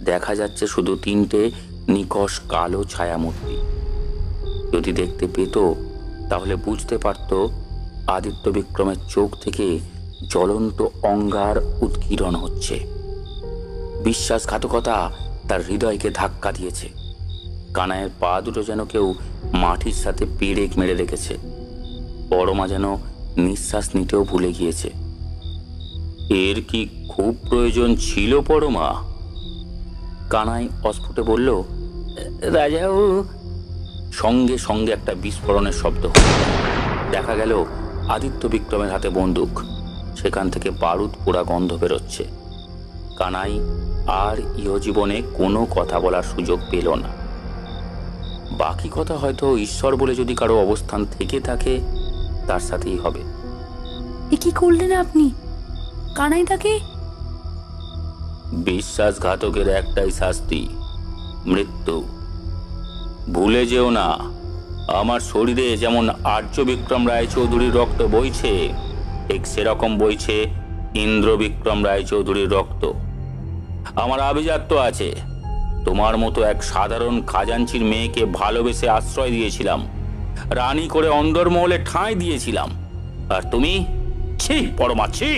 দেখা যাচ্ছে শুধু 3টে নিকষ কালো ছায়ামূর্তি। যদি দেখতে পেত তাহলে বুঝতে পারত আদিত্য বিক্রমের চোখ থেকে জ্বলন্ত অঙ্গার উৎকীর্ণ হচ্ছে। বিশ্বাসঘাতকতা তার হৃদয়কে ধাক্কা দিয়েছে। কানাইয়ের পা দুটো যেন কেউ মাটির সাথে পেরেক মেরে রেখেছে। পরমা যেন নিঃশ্বাস নিতেও ভুলে গিয়েছে। এর কি খুব প্রয়োজন ছিল পরমা? কানাই অস্ফুটে বলল, রাজাবাবু। সঙ্গে সঙ্গে একটা বিস্ফোরণের শব্দ হল। দেখা গেল আদিত্য বিক্রমের হাতে বন্দুক। সেখান থেকে বারুদ পোড়া গন্ধ বেরোচ্ছে। কানাই আর ইহজীবনে কোনো কথা বলার সুযোগ পেল না। বাকি কথা হয়তো ঈশ্বর বলে যদি কারো অবস্থান থেকে থাকে তার সাথেই হবে। এ কি করলেন আপনি? কানাই তাকে? বিশ্বাসঘাতকের একটাই শাস্তি, মৃত্যু। ভুলে যেও না আমার শরীরে যেমন আর্য বিক্রম রায়চৌধুরীর রক্ত বইছে, ঠিক সেরকম বইছে ইন্দ্র বিক্রম রায়চৌধুরীর রক্ত। আমার আভিজাত্য আছে। তোমার মতো এক সাধারণ খাজাঞ্চির মেয়েকে ভালোবেসে আশ্রয় দিয়েছিলাম, রানী করে অন্দরমহলে ঠাঁই দিয়েছিলাম। আর তুমি, ছি পরমা, ছি।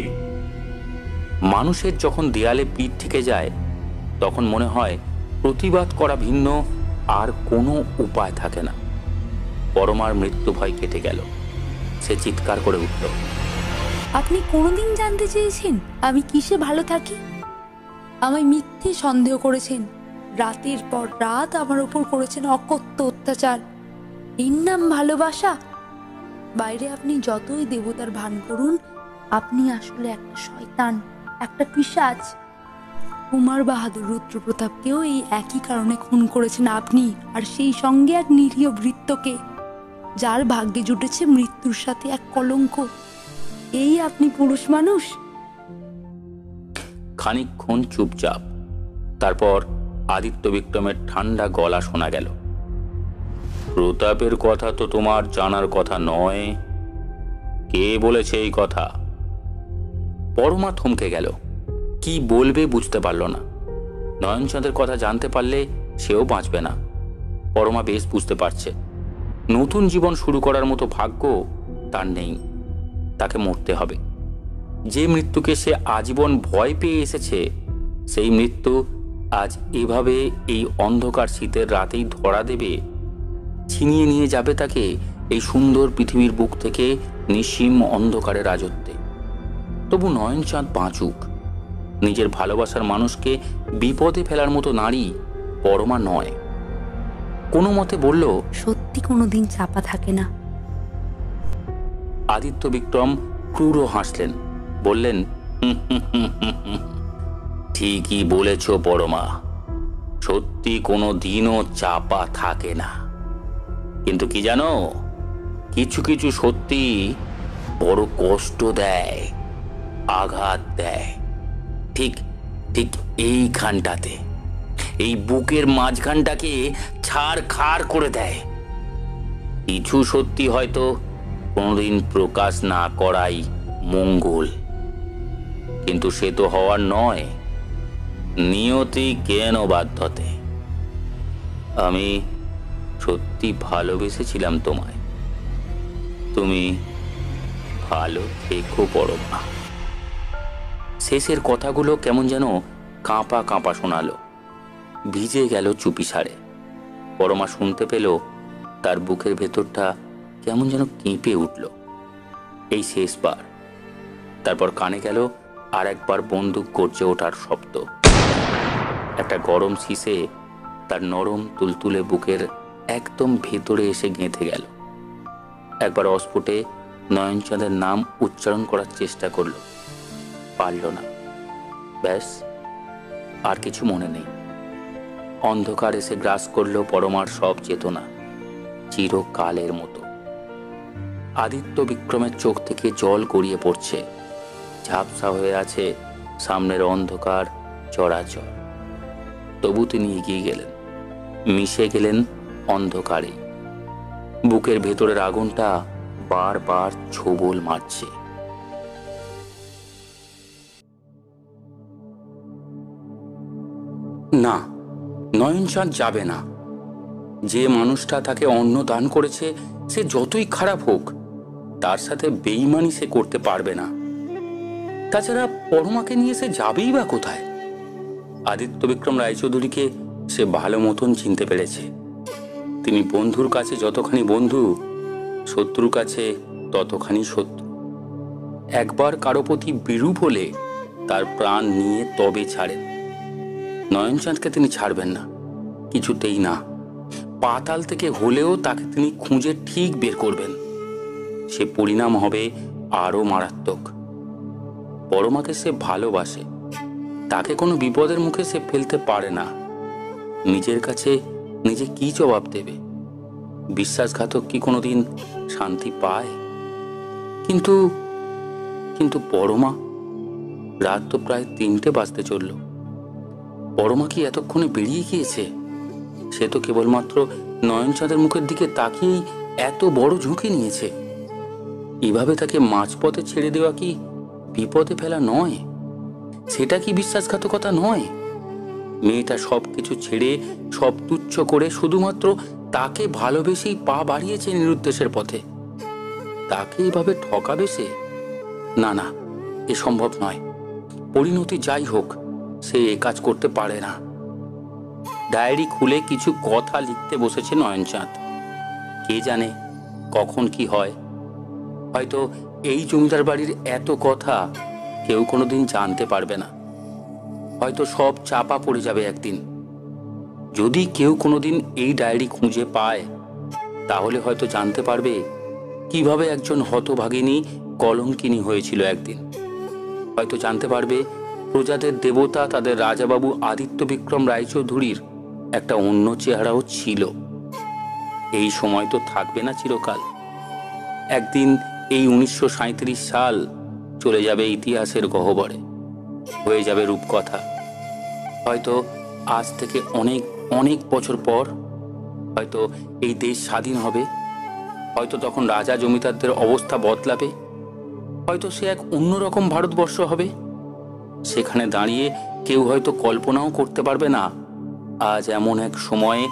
মানুষের যখন দেয়ালে পিঠ থেকে যায় তখন মনে হয় প্রতিবাদ করা ভিন্ন আর কোনো উপায় থাকে না। পরমার মৃত্যু ভয় কেটে গেল। সে চিৎকার করে উঠল, আপনি কোনোদিন জানতে চেয়েছেন আমি কিসে ভালো থাকি? আমায় মিথ্যে সন্দেহ করেছেন, রাতের পর রাত আমার উপর করেছেন অকথ্য অত্যাচার। এর নাম ভালোবাসা? বাইরে আপনি যতই দেবতার ভান করুন, আপনি আসলে একটা শয়তান, একটা পিশাচ। কুমার বাহাদুর রুদ্রপ্রতাপকেও এই একই কারণে খুন করেছেন আপনি, আর সেই সঙ্গে এক নিরীহ ভৃত্যকে, যার ভাগ্যে জুটেছে মৃত্যুর সাথে এক কলঙ্ক। এই আপনি পুরুষ মানুষ? খানিকক্ষণ চুপচাপ। তারপর আদিত্য বিক্রমের ঠান্ডা গলা শোনা গেল, প্রতাপের কথা তো তোমার জানার কথা নয়। কে বলেছে এই কথা? পরমা থমকে গেল। কি বলবে বুঝতে পারল না। নয়নচাঁদের কথা জানতে পারলে সেও বাঁচবে না। পরমা বেশ বুঝতে পারছে নতুন জীবন শুরু করার মতো ভাগ্য তার নেই। তাকে মরতে হবে। যে মৃত্যুকে সে আজীবন ভয় পেয়ে এসেছে, সেই মৃত্যু আজ এভাবে এই অন্ধকার শীতের রাতেই ধরা দেবে, ছিনিয়ে নিয়ে যাবে তাকে এই সুন্দর পৃথিবীর বুক থেকে নিঃসীম অন্ধকারের রাজত্বে। তবু নয়নচাঁদ বাঁচুক। নিজের ভালোবাসার মানুষকে বিপদে ফেলার মতো নারী পরমা নয়। কোনো মতে বলল, সত্যি কোনোদিন চাপা থাকে না। আদিত্য বিক্রম ক্রূর হাসলেন, বললেন, ঠিকই বলেছ পরমা, সত্যি কোনো দিনও চাপা থাকে না। কিন্তু কি জানো, কিছু কিছু সত্যি বড় কষ্ট দেয়, আঘাত দেয়। ঠিক ঠিক এইখানটাতে, এই বুকের মাঝখানটাকে ছাড় খাড় করে দেয়। কিছু সত্যি হয়তো কোনোদিন প্রকাশ না করাই মঙ্গল, কিন্তু সে তো হওয়ার নয়। নিয়তি কেন বাধ্যতে। আমি সত্যি ভালোবেসেছিলাম তোমায়। তুমি ভালো থেকো পরমা। শেষের কথাগুলো কেমন যেন কাঁপা কাঁপা শোনালো, ভিজে গেল চুপিসারে। পরমা শুনতে পেল তার বুকের ভেতরটা কেমন যেন কেঁপে উঠল। এই শেষবার। তারপর কানে গেল আর একবার বন্দুক গর্জে ওঠার শব্দ। একটা গরম শীষে তার নরম তুলতুলে বুকের একদম ভেতরে এসে গেঁথে গেল। একবার অস্ফুটে নয়নচাঁদের নাম উচ্চারণ করার চেষ্টা করল, পারল না। ব্যাস, আর কিছু মনে নেই। অন্ধকার এসে গ্রাস করল পরমার সব চেতনা, চিরকালের মতো। আদিত্য বিক্রমের চোখ থেকে জল গড়িয়ে পড়ছে। ঝাপসা হয়ে আছে সামনের অন্ধকার চরাচর। তবু তিনি এগিয়ে গেলেন, মিশে গেলেন অন্ধকারে। বুকের ভেতরের আগুনটা বারবার ছোবল মারছে। না, নয়নচাঁদ যাবে না। যে মানুষটা তাকে অন্ন দান করেছে, সে যতই খারাপ হোক, তার সাথে বেইমানি সে করতে পারবে না। তাছাড়া পরমাকে নিয়ে সে যাবেই বা কোথায়? আদিত্য বিক্রম রায়চৌধুরীকে সে ভালো মতন চিনতে পেরেছে। তিনি বন্ধুর কাছে যতখানি বন্ধু, শত্রুর কাছে ততখানি শত্রু। একবার কারো প্রতি বিরূপ হলে তার প্রাণ নিয়ে তবে ছাড়েন। নয়নচাঁদকে তিনি ছাড়বেন না, কিছুতেই না। পাতাল থেকে হলেও তাকে তিনি খুঁজে ঠিক বের করবেন। সে পরিণাম হবে আরো মারাত্মক। পরমাকে সে ভালোবাসে, তাকে কোনো বিপদের মুখে সে ফেলতে পারে না। নিজের কাছে নিজে কি জবাব দেবে? বিশ্বাসঘাতক কি কোনোদিন শান্তি পায়? কিন্তু কিন্তু পরমা, রাত তো প্রায় 3টে বাজতে চলল। পরমা কি এতক্ষণে বেরিয়ে গিয়েছে? সে তো কেবলমাত্র নয়নচাঁদের মুখের দিকে তাকিয়েই এত বড় ঝুঁকি নিয়েছে। এভাবে তাকে মাঝপথে ছেড়ে দেওয়া কি বিপদে ফেলা নয়? সেটা কি বিশ্বাসঘাতকতা নয়? মেয়েটা সবকিছু ছেড়ে সব তুচ্ছ করে শুধুমাত্র তাকে ভালোবেসেই পা বাড়িয়েছে নিরুদ্দেশের পথে। তাকে এভাবে ঠকাবে সে? না না, এ সম্ভব নয়। পরিণতি যাই হোক, সে এ কাজ করতে পারে না। ডায়েরি খুলে কিছু কথা লিখতে বসেছে নয়নচাঁদ। কে জানে কখন কি হয়। হয়তো এই জমিদার বাড়ির এত কথা কেউ কোনোদিন জানতে পারবে না। হয়তো সব চাপা পড়ে যাবে একদিন। যদি কেউ কোনোদিন এই ডায়েরি খুঁজে পায়, তাহলে হয়তো জানতে পারবে কিভাবে একজন হতভাগিনী কলঙ্কিনী হয়েছিল একদিন। হয়তো জানতে পারবে প্রজাদের দেবতা তাদের রাজাবাবু আদিত্য বিক্রম রায়চৌধুরীর একটা অন্য চেহারাও ছিল। এই সময় তো থাকবে না চিরকাল। একদিন এই 1937 সাল চলে যাবে ইতিহাসের গহ্বরে, হয়ে যাবে রূপকথা। হয়তো আজ থেকে অনেক অনেক বছর পর হয়তো এই দেশ স্বাধীন হবে। হয়তো তখন রাজা জমিদারদের অবস্থা বদলাবে। হয়তো সে এক অন্যরকম ভারতবর্ষ হবে। সেখানে দাঁড়িয়ে কেউ হয়তো কল্পনাও করতে পারবে না আজ এমন এক সময়ে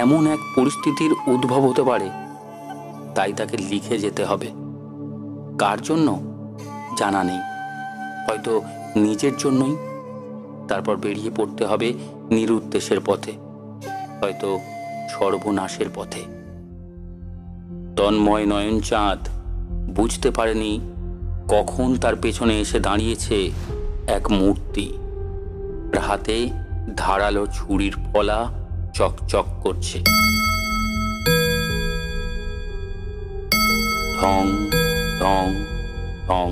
এমন এক পরিস্থিতির উদ্ভব হতে পারে। তাই তাকে লিখে যেতে হবে। কার জন্য জানা নেই, হয়তো নিজের জন্যই। তারপর বেরিয়ে পড়তে হবে নিরুদ্দেশের পথে, হয়তো সর্বনাশের পথে। তন্ময় নয়নচাঁদ বুঝতে পারেনি কখন তার পেছনে এসে দাঁড়িয়েছে এক মূর্তি। হাতে ধারালো ছুরির ফলা চকচক করছে। ঢং ঢং ঢং।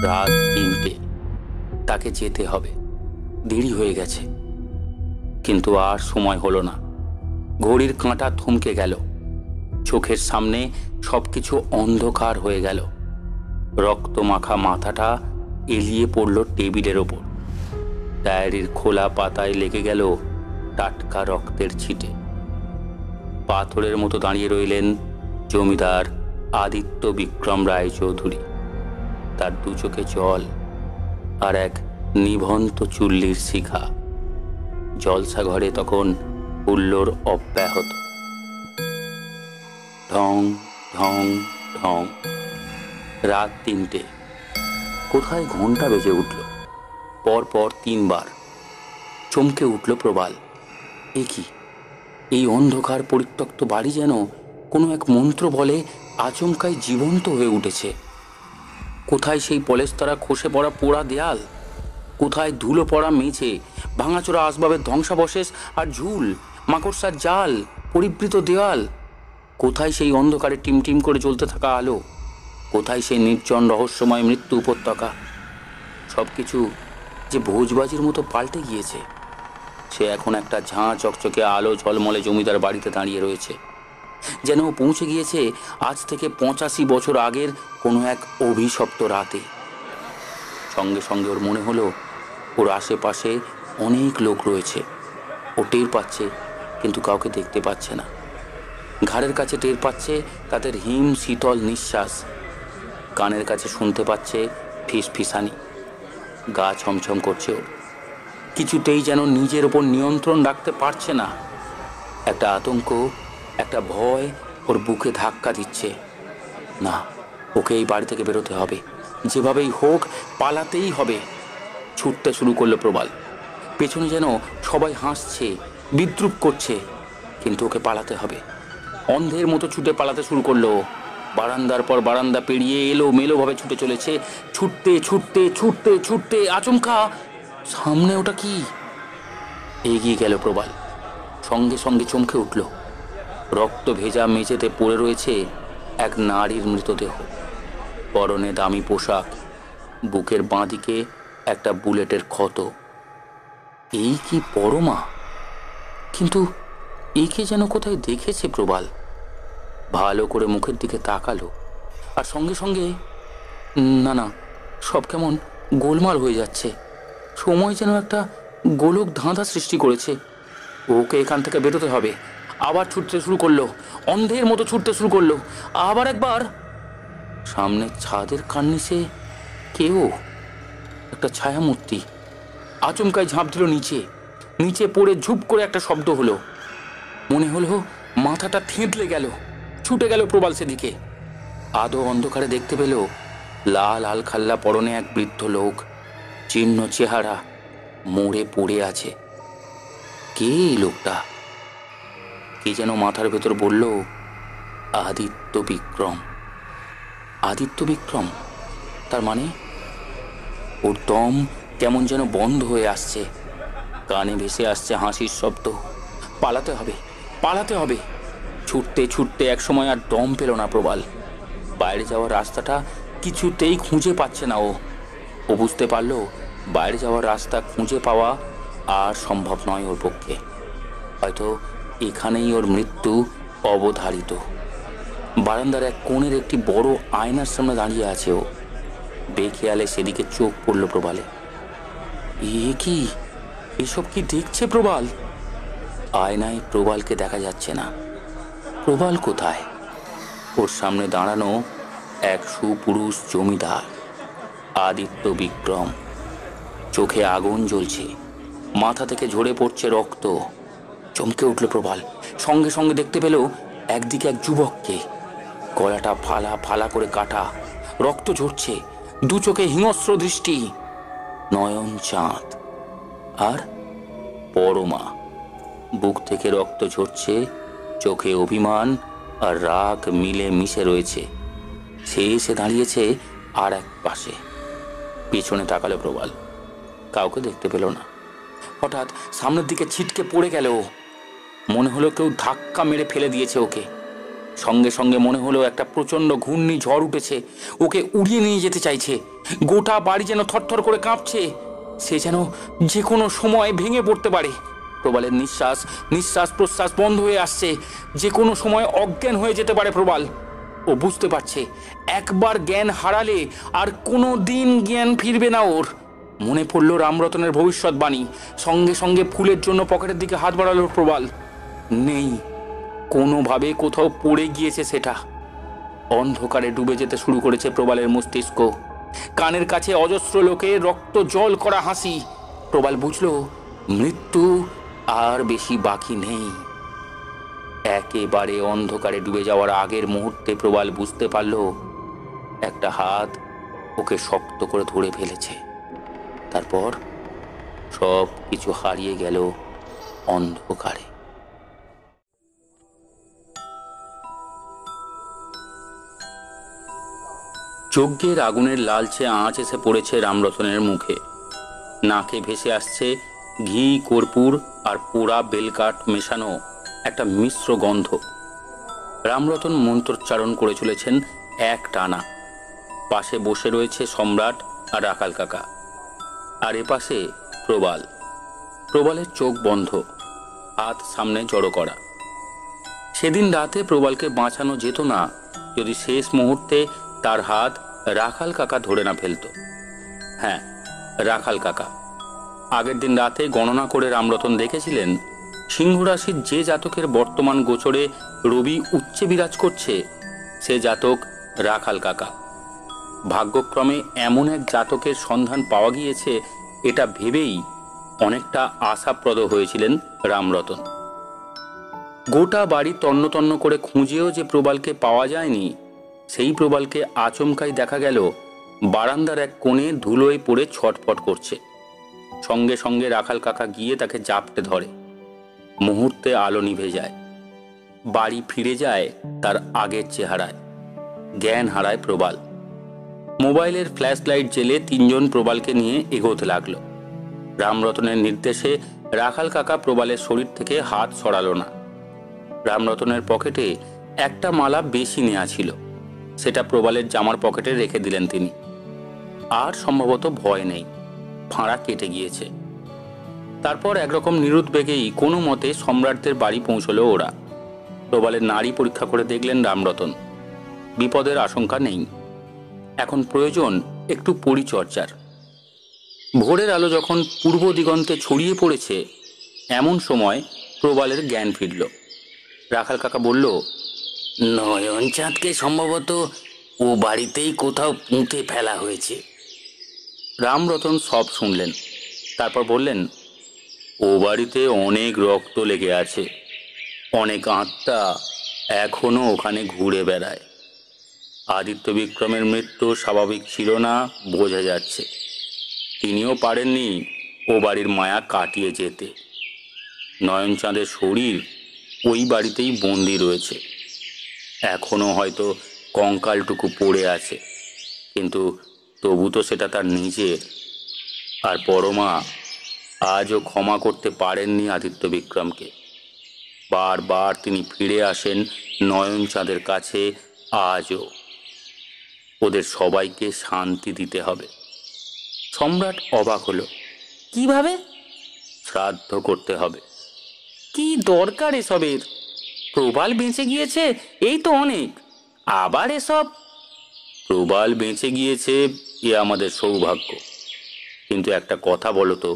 রাত 3টে। তাকে যেতে হবে। দেরি হয়ে গেছে। কিন্তু আর সময় হলো না। ঘড়ির কাঁটা থমকে গেল। চোখের সামনে সবকিছু অন্ধকার হয়ে গেল। রক্ত মাখা মাথাটা এলিয়ে পড়ল টেবিলের ওপর। ডায়েরির খোলা পাতায় লেগে গেল টাটকা রক্তের ছিটে। পাথরের মতো দাঁড়িয়ে রইলেন জমিদার আদিত্য বিক্রম রায়চৌধুরী। তার দু চোখে জল আর এক নিভন্ত চুল্লির শিখা। জলসা ঘরে তখন হুল্লোড় অব্যাহত। ঢং ঢং ঢং। রাত 3টে। কোথায় ঘন্টা বেজে উঠল পরপর 3 বার। চমকে উঠল প্রবাল। এ কি? এই অন্ধকার পরিত্যক্ত বাড়ি যেন কোনো এক মন্ত্র বলে আচমকাই জীবন্ত হয়ে উঠেছে। কোথায় সেই পলেস্তারা খসে পড়া পোড়া দেয়াল? কোথায় ধুলো পড়া মেঝে, ভাঙাচোরা আসবাবের ধ্বংসাবশেষ আর ঝুল, মাকড়সার জাল, পরিবৃত দেওয়াল? কোথায় সেই অন্ধকারে টিমটিম করে জ্বলতে থাকা আলো? কোথায় সেই নির্জন রহস্যময় মৃত্যু উপত্যকা? সবকিছু যে ভোজবাজির মতো পাল্টে গিয়েছে। সে এখন একটা ঝাঁ চকচকে আলো ঝলমলে জমিদার বাড়িতে দাঁড়িয়ে রয়েছে, যেন পৌঁছে গিয়েছে আজ থেকে 85 বছর আগের কোনো এক অভিশপ্ত রাতে। সঙ্গে সঙ্গে ওর মনে হলো ওর আশেপাশে অনেক লোক রয়েছে। ও টের পাচ্ছে, কিন্তু কাউকে দেখতে পাচ্ছে না। ঘাড়ের কাছে টের পাচ্ছে তাদের হিম শীতল নিঃশ্বাস। কানের কাছে শুনতে পাচ্ছে ফিসফিসানি। গা ছমছম করছে ওর। কিছুতেই যেন নিজের ওপর নিয়ন্ত্রণ রাখতে পারছে না। একটা আতঙ্ক, একটা ভয় ওর বুকে ধাক্কা দিচ্ছে। না, ওকে এই বাড়ি থেকে বেরোতে হবে। যেভাবেই হোক পালাতেই হবে। ছুটতে শুরু করলো প্রবাল। পেছনে যেন সবাই হাসছে, বিদ্রূপ করছে, কিন্তু ওকে পালাতে হবে। অন্ধের মতো ছুটে পালাতে শুরু করলো। বারান্দার পর বারান্দা পেরিয়ে এলো মেলোভাবে ছুটে চলেছে। ছুটতে ছুটতে ছুটতে ছুটতে আচমকা সামনে ওটা কি? এগিয়ে গেল প্রবাল। সঙ্গে সঙ্গে চমকে উঠল। রক্ত ভেজা মেঝেতে পড়ে রয়েছে এক নারীর মৃতদেহ। পরনে দামি পোশাক, বুকের বাঁদিকে একটা বুলেটের ক্ষত। এই কি পরমা? কিন্তু একে যেন কোথায় দেখেছে প্রবাল। ভালো করে মুখের দিকে তাকালো, আর সঙ্গে সঙ্গে না না, সব কেমন গোলমাল হয়ে যাচ্ছে। সময় যেন একটা গোলক ধাঁধা সৃষ্টি করেছে। ওকে এখান থেকে বেরোতে হবে, আবার ছুটতে শুরু করলো, অন্ধের মতো ছুটতে শুরু করলো। আবার একবার সামনে ছাদের কার্নিশে কেউ, একটা ছায়ামূর্তি আচমকায় ঝাঁপ দিল নিচে। নিচে পড়ে ঝুপ করে একটা শব্দ হলো। মনে হলো মাথাটা থেঁতলে গেল। ছুটে গেল প্রবাল সেদিকে। আদো অন্ধকারে দেখতে পেল লাল আলখাল্লা পরনে এক বৃদ্ধ লোক, জীর্ণ চেহারা, মরে পড়ে আছে। কে এই লোকটা? কে যেন মাথার ভেতর বলল, আদিত্য বিক্রম। আদিত্য বিক্রম? তার মানে? ওর দম কেমন যেন বন্ধ হয়ে আসছে, কানে ভেসে আসছে হাসির শব্দ। পালাতে হবে, পালাতে হবে। ছুটতে ছুটতে একসময় আর দম পেল না প্রবাল। বাইরে যাওয়ার রাস্তাটা কিছুতেই খুঁজে পাচ্ছে না ও। বুঝতে পারল বাইরে যাওয়ার রাস্তা খুঁজে পাওয়া আর সম্ভব নয় ওর পক্ষে। হয়তো এখানেই ওর মৃত্যু অবধারিত। বারান্দার এক কোণের একটি বড় আয়নার সামনে দাঁড়িয়ে আছে ও। বেখেয়ালে সেদিকে চোখ পড়ল প্রবালে। এ কি? এসব কি দেখছে প্রবাল? আয়নায় প্রবালকে দেখা যাচ্ছে না। প্রবাল কোথায়? ওর সামনে দাঁড়ানো এক সুপুরুষ জমিদার, আদিত্য বিক্রম। চোখে আগুন জ্বলছে, মাথা থেকে ঝরে পড়ছে রক্ত। চমকে উঠল প্রবাল। সঙ্গে সঙ্গে দেখতে পেল একদিকে এক যুবককে, গলাটা ফালা ফালা করে কাটা, রক্ত ঝরছে, দু চোখে হিংস্র দৃষ্টি, নয়ন চাঁদ। আর পরমা, বুক থেকে রক্ত ঝরছে, চোখে অভিমান আর রাগ মিলে মিশে রয়েছে। সে এসে দাঁড়িয়েছে আর এক পাশে। পেছনে তাকালো প্রবাল, কাউকে দেখতে পেল না। হঠাৎ সামনের দিকে ছিটকে পড়ে গেল। মনে হলো কেউ ধাক্কা মেরে ফেলে দিয়েছে ওকে। সঙ্গে সঙ্গে মনে হলো একটা প্রচন্ড ঘূর্ণি ঝড় উঠেছে, ওকে উড়িয়ে নিয়ে যেতে চাইছে। গোটা বাড়ি যেন থরথর করে কাঁপছে। সে যেন যে কোনো সময় ভেঙে পড়তে পারে। প্রবালের নিঃশ্বাস প্রশ্বাস বন্ধ হয়ে আসছে। যে কোনো সময় অজ্ঞান হয়ে যেতে পারে প্রবাল। ও বুঝতে পারছে একবার জ্ঞান হারালে আর কোনো দিন জ্ঞান ফিরবে না ওর। মনে পড়ল রামরতনের ভবিষ্যৎবাণী। সঙ্গে সঙ্গে ফুলের জন্য পকেটের দিকে হাত বাড়ালো প্রবাল। নেই, কোনোভাবে কোথাও পড়ে গিয়েছে সেটা। অন্ধকারে ডুবে যেতে শুরু করেছে প্রবালের মস্তিষ্ক। কানের কাছে অজস্র লোকের রক্ত জল করা হাসি। প্রবাল বুঝল মৃত্যু আর বেশি বাকি নেই। একেবারে অন্ধকারে ডুবে যাওয়ার আগের মুহূর্তে প্রবাল বুঝতে পারল একটা হাত ওকে শক্ত করে ধরে ফেলেছে। তারপর সব কিছু হারিয়ে গেল অন্ধকারে। যজ্ঞের আগুনের লালচে আঁচ এসে পড়েছে রামরতনের মুখে। নাকে ভেসে আসছে ঘি, কর্পূর আর পোড়া বেলকাঠ মেশানো একটা মিশ্র গন্ধ। রামরতন মন্ত্রোচ্চারণ করে চলেছেন এক টানা। পাশে বসে রয়েছে সম্রাট আর রাখাল কাকা, আর এপাশে প্রবাল। প্রবালের চোখ বন্ধ, হাত সামনে জড়ো করা। সেদিন রাতে প্রবালকে বাঁচানো যেত না যদি শেষ মুহূর্তে তার হাত রাখাল কাকা ধরে না ফেলত। হ্যাঁ, রাখাল কাকা। আগের দিন রাতে গণনা করে রামরতন দেখেছিলেন সিংহ রাশির যে জাতকের বর্তমান গোচরে রবি উচ্চে বিরাজ করছে সে জাতক রাখাল কাকা। ভাগ্যক্রমে এমন এক জাতকের সন্ধান পাওয়া গিয়েছে এটা ভেবেই অনেকটা আশাপ্রদ হয়েছিলেন রামরতন। গোটা বাড়ি তন্ন তন্ন করে খুঁজেও যে প্রবালকে পাওয়া যায়নি, সেই প্রবালকে আচমকাই দেখা গেল বারান্দার এক কোণে ধুলোয় পড়ে ছটফট করছে। সঙ্গে সঙ্গে রাখাল কাকা গিয়ে তাকে জাপটে ধরে। মুহূর্তে আলো নিভে যায়। বাড়ি ফিরে যায় তার আগের চেহারায়। জ্ঞান হারায় প্রবাল। মোবাইলের ফ্ল্যাশ লাইট জেলে তিনজন প্রবালকে নিয়ে এগোতে লাগলো। রামরতনের নির্দেশে রাখাল কাকা প্রবালের শরীর থেকে হাত সরালো না। রামরতনের পকেটে একটা মালা বেশি নেওয়া ছিল, সেটা প্রবালের জামার পকেটে রেখে দিলেন তিনি। আর সম্ভবত ভয় নেই, ফাঁড়া কেটে গিয়েছে। তারপর একরকম নিরুদ্বেগেই কোনো মতে সম্রাটদের বাড়ি পৌঁছলো ওরা। প্রবালের নাড়ি পরীক্ষা করে দেখলেন রামরতন। বিপদের আশঙ্কা নেই। এখন প্রয়োজন একটু পরিচর্যার। ভোরের আলো যখন পূর্ব দিগন্তে ছড়িয়ে পড়েছে, এমন সময় প্রবালের জ্ঞান ফিরল। রাখাল কাকা বলল, নয়ন চাঁদকে সম্ভবত ও বাড়িতেই কোথাও পুঁতে ফেলা হয়েছে। রামরতন সব শুনলেন। তারপর বললেন, ও বাড়িতে অনেক রক্ত লেগে আছে, অনেক আত্মা এখনো ওখানে ঘুরে বেড়ায়। আদিত্য বিক্রমের মৃত্যু স্বাভাবিক ছিল না বোঝা যাচ্ছে। তিনিও পারেননি ও বাড়ির মায়া কাটিয়ে যেতে। নয়নচাঁদের শরীর ওই বাড়িতেই বন্দি রয়েছে। এখনো হয়তো কঙ্কালটুকু পড়ে আছে, কিন্তু তবু তো সেটা তার নিজের। আর পরমা আজও ক্ষমা করতে পারেননি আদিত্য বিক্রমকে। বারবার তিনি ফিরে আসেন নয়নচাঁদের কাছে। আজও ওদের সবাইকে শান্তি দিতে হবে। সম্রাট অবাক হলো। কিভাবে? শ্রাদ্ধ করতে হবে। কি দরকার এসবের? প্রবাল বেঁচে গিয়েছে, এই তো অনেক, আবার এসব? প্রবাল বেঁচে গিয়েছে এ আমাদের সৌভাগ্য, কিন্তু একটা কথা বলো তো,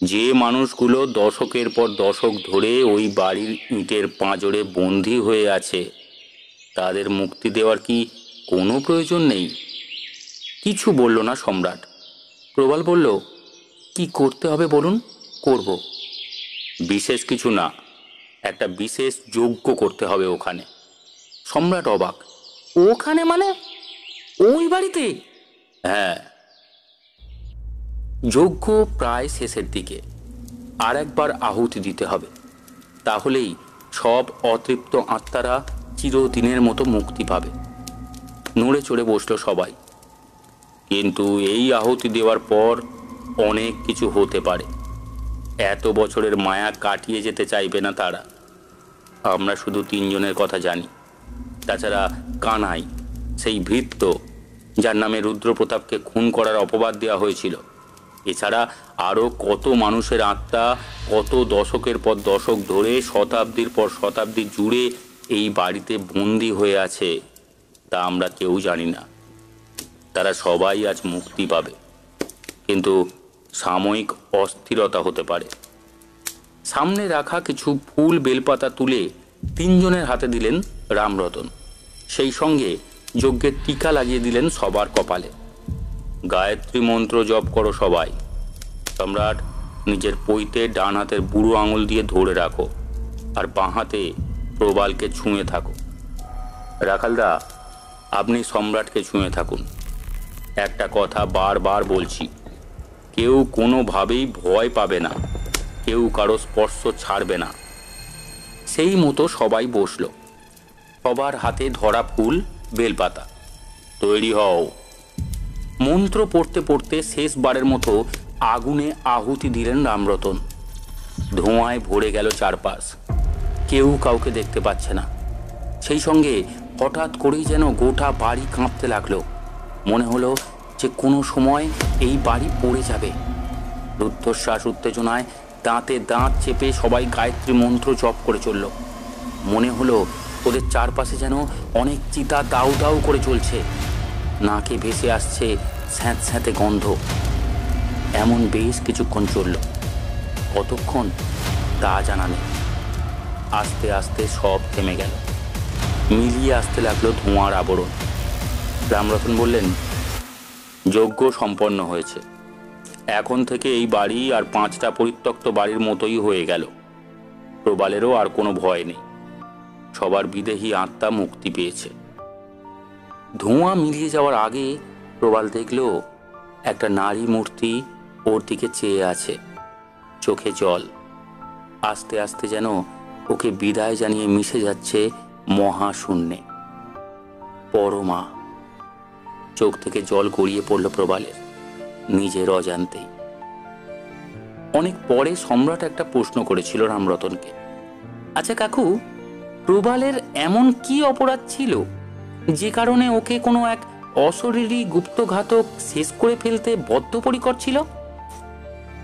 যে মানুষগুলো দশকের পর দশক ধরে ওই বাড়ির ইটের পাঁজরে বন্দী হয়ে আছে, তাদের মুক্তি দেওয়ার কি কোনো প্রয়োজন নেই? কিছু বলল না সম্রাট। প্রবাল বলল, কি করতে হবে বলুন, করব। বিশেষ কিছু না, একটা বিশেষ যজ্ঞ করতে হবে ওখানে। সম্রাট অবাক। ওখানে মানে ওই বাড়িতে? হ্যাঁ, যজ্ঞ প্রায় শেষের দিকে। আর একবার আহুতি দিতে হবে, তাহলেই সব অতৃপ্ত আত্মারা চিরদিনের মতো মুক্তি পাবে। নড়ে চড়ে বসল সবাই। কিন্তু এই আহুতি দেওয়ার পর অনেক কিছু হতে পারে। এত বছরের মায়া কাটিয়ে যেতে চাইবে না তারা। আমরা শুধু তিনজনের কথা জানি। তাছাড়া কানাই, সেই ভৃত্য যার নামে রুদ্রপ্রতাপকে খুন করার অপবাদ দেওয়া হয়েছিল। এছাড়া আরও কত মানুষের আত্মা কত দশকের পর দশক ধরে শতাব্দীর পর শতাব্দী জুড়ে এই বাড়িতে বন্দী হয়ে আছে, তা আমরা কেউ জানি না। তারা সবাই আজ মুক্তি পাবে, কিন্তু সাময়িক অস্থিরতা হতে পারে। সামনে রাখা কিছু ফুল বেলপাতা তুলে তিনজনের হাতে দিলেন রামরতন। সেই সঙ্গে যজ্ঞের টিকা লাগিয়ে দিলেন সবার কপালে। গায়ত্রী মন্ত্র জপ করো সবাই। সম্রাট, নিজের পৈতে ডান হাতের বুড়ো আঙুল দিয়ে ধরে রাখো, আর বাঁ হাতে প্রবালকে ছুঁয়ে থাকো। রাখালদা, আপনি সম্রাটকে ছুঁয়ে থাকুন। একটা কথা বারবার বলছি, কেউ কোনোভাবেই ভয় পাবে না, কেউ কারো স্পর্শ ছাড়বে না। সেই মতো সবাই বসল। সবার হাতে ধরা ফুল বেলপাতা। তৈরি হও। মন্ত্র পড়তে পড়তে শেষবারের মতো আগুনে আহুতি দিলেন রামরতন। ধোঁয়ায় ভরে গেল চারপাশ। কেউ কাউকে দেখতে পাচ্ছে না। সেই সঙ্গে হঠাৎ করেই যেন গোটা বাড়ি কাঁপতে লাগলো। মনে হলো যে কোনো সময় এই বাড়ি পড়ে যাবে। রুদ্ধশ্বাস উত্তেজনায় দাঁতে দাঁত চেপে সবাই গায়ত্রী মন্ত্র জপ করে চলল। মনে হলো ওদের চারপাশে যেন অনেক চিতা দাউ দাউ করে চলছে। নাকে ভেসে আসছে স্যাঁত স্যাঁতে গন্ধ। এমন বেশ কিছুক্ষণ চলল। কতক্ষণ তা জানা নেই। আস্তে আস্তে সব থেমে গেল। মিলিয়ে আসতে লাগলো ধোঁয়ার আবরণ। রামরতন বললেন, যজ্ঞ সম্পন্ন হয়েছে। এখন থেকে এই বাড়ি আর 5টা পরিত্যক্ত বাড়ির মতোই হয়ে গেল। প্রবালেরও আর কোনো ভয় নেই। সবার বিদেহী আত্মা মুক্তি পেয়েছে। ধোঁয়া মিলিয়ে যাওয়ার আগে প্রবাল দেখল একটা নারী মূর্তি ওর দিকে চেয়ে আছে, চোখে জল। আস্তে আস্তে যেন ওকে বিদায় জানিয়ে মিশে যাচ্ছে মহাশূন্যে। পরমা। চোখ থেকে জল গড়িয়ে পড়ল প্রবালের, নিজের অজান্তেই। অনেক পরে সম্রাট একটা প্রশ্ন করেছিল রামরতনকে, আচ্ছা কাকু, প্রবালের এমন কি অপরাধ ছিল যে কারণে ওকে কোনো এক অশরীরী গুপ্তঘাতক শেষ করে ফেলতে বদ্ধপরিকর ছিল?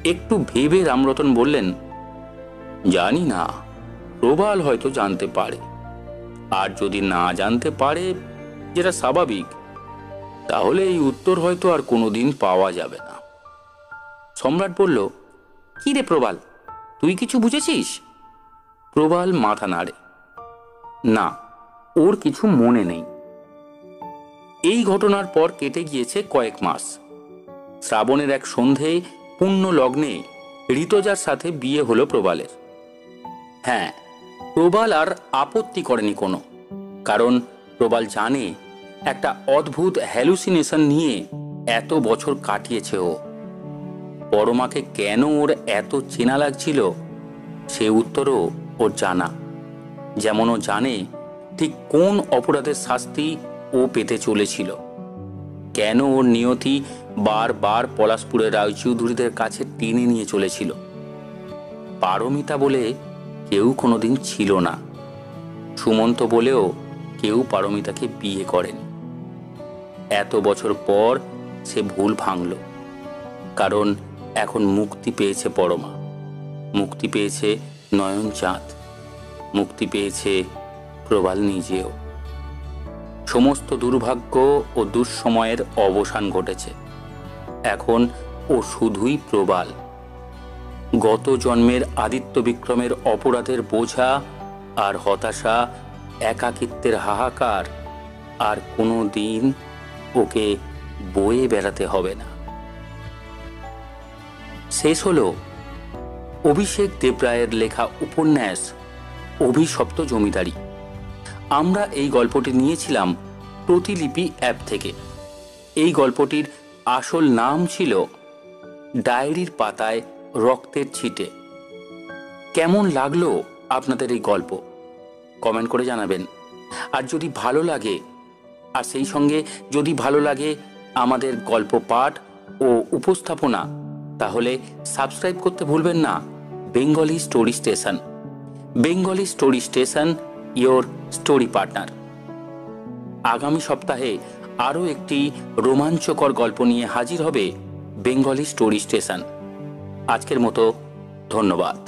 একটু ভেবে রামরতন বললেন, জানি না, প্রবাল হয়তো জানতে পারে। আর যদি না জানতে পারে, যেটা স্বাভাবিক, তাহলে এই উত্তর হয়তো আর কোনোদিন পাওয়া যাবে না। সম্রাট বলল, কি রে প্রবাল, তুই কিছু বুঝেছিস? প্রবাল মাথা নাড়ে। না, ওর কিছু মনে নেই। এই ঘটনার পর কেটে গিয়েছে কয়েক মাস। শ্রাবণের এক সন্ধেয় পুণ্য লগ্নে ঋতজার সাথে বিয়ে হলো প্রবালের। হ্যাঁ, প্রবাল আর আপত্তি করেনি কোনো, কারণ প্রবাল জানে একটা অদ্ভুত হ্যালুসিনেশন নিয়ে এত বছর কাটিয়েছে ও। পরমাকে কেন ওর এত চেনা লাগছিল সে উত্তরও ওর জানা। যেমন ও জানে ঠিক কোন অপরাধের শাস্তি ও পেতে চলেছিল, কেন ওর নিয়তি বারবার পলাশপুরের রায়চৌধুরীদের কাছে টেনে নিয়ে চলেছিল। পারমিতা বলে কেউ কোনোদিন ছিল না, সুমন্ত বলেও কেউ পারমিতাকে বিয়ে করেনি। এত বছর পর সে ভুল ভাঙল, কারণ এখন মুক্তি পেয়েছে পরমা, মুক্তি পেয়েছে নয়ন চাঁদ, মুক্তি পেয়েছে প্রবাল নিজেও। সমস্ত দুর্ভাগ্য ও দুঃসময়ের অবসান ঘটেছে। এখন ও শুধুই প্রবাল। গত জন্মের আদিত্য বিক্রমের অপরাধের বোঝা আর হতাশা, একাকিত্বের হাহাকার আর কোনো দিন ওকে বয়ে বেড়াতে হবে না। শেষ হলো অভিষেক দেবরায়ের লেখা উপন্যাস অভিশপ্ত জমিদারি। আমরা এই গল্পটি নিয়েছিলাম প্রতিলিপি অ্যাপ থেকে। এই গল্পটির আসল নাম ছিল ডায়েরির পাতায় রক্তের ছিটে। কেমন লাগলো আপনাদের এই গল্প কমেন্ট করে জানাবেন। আর যদি ভালো লাগে, আর সেই সঙ্গে যদি ভালো লাগে আমাদের গল্প পাঠ ও উপস্থাপনা, তাহলে সাবস্ক্রাইব করতে ভুলবেন না Bengali story station. Bengali story station, your story partner. আগামী সপ্তাহে আরও একটি রোমাঞ্চকর গল্প নিয়ে হাজির হবে বেঙ্গলি স্টোরি স্টেশন। আজকের মতো ধন্যবাদ।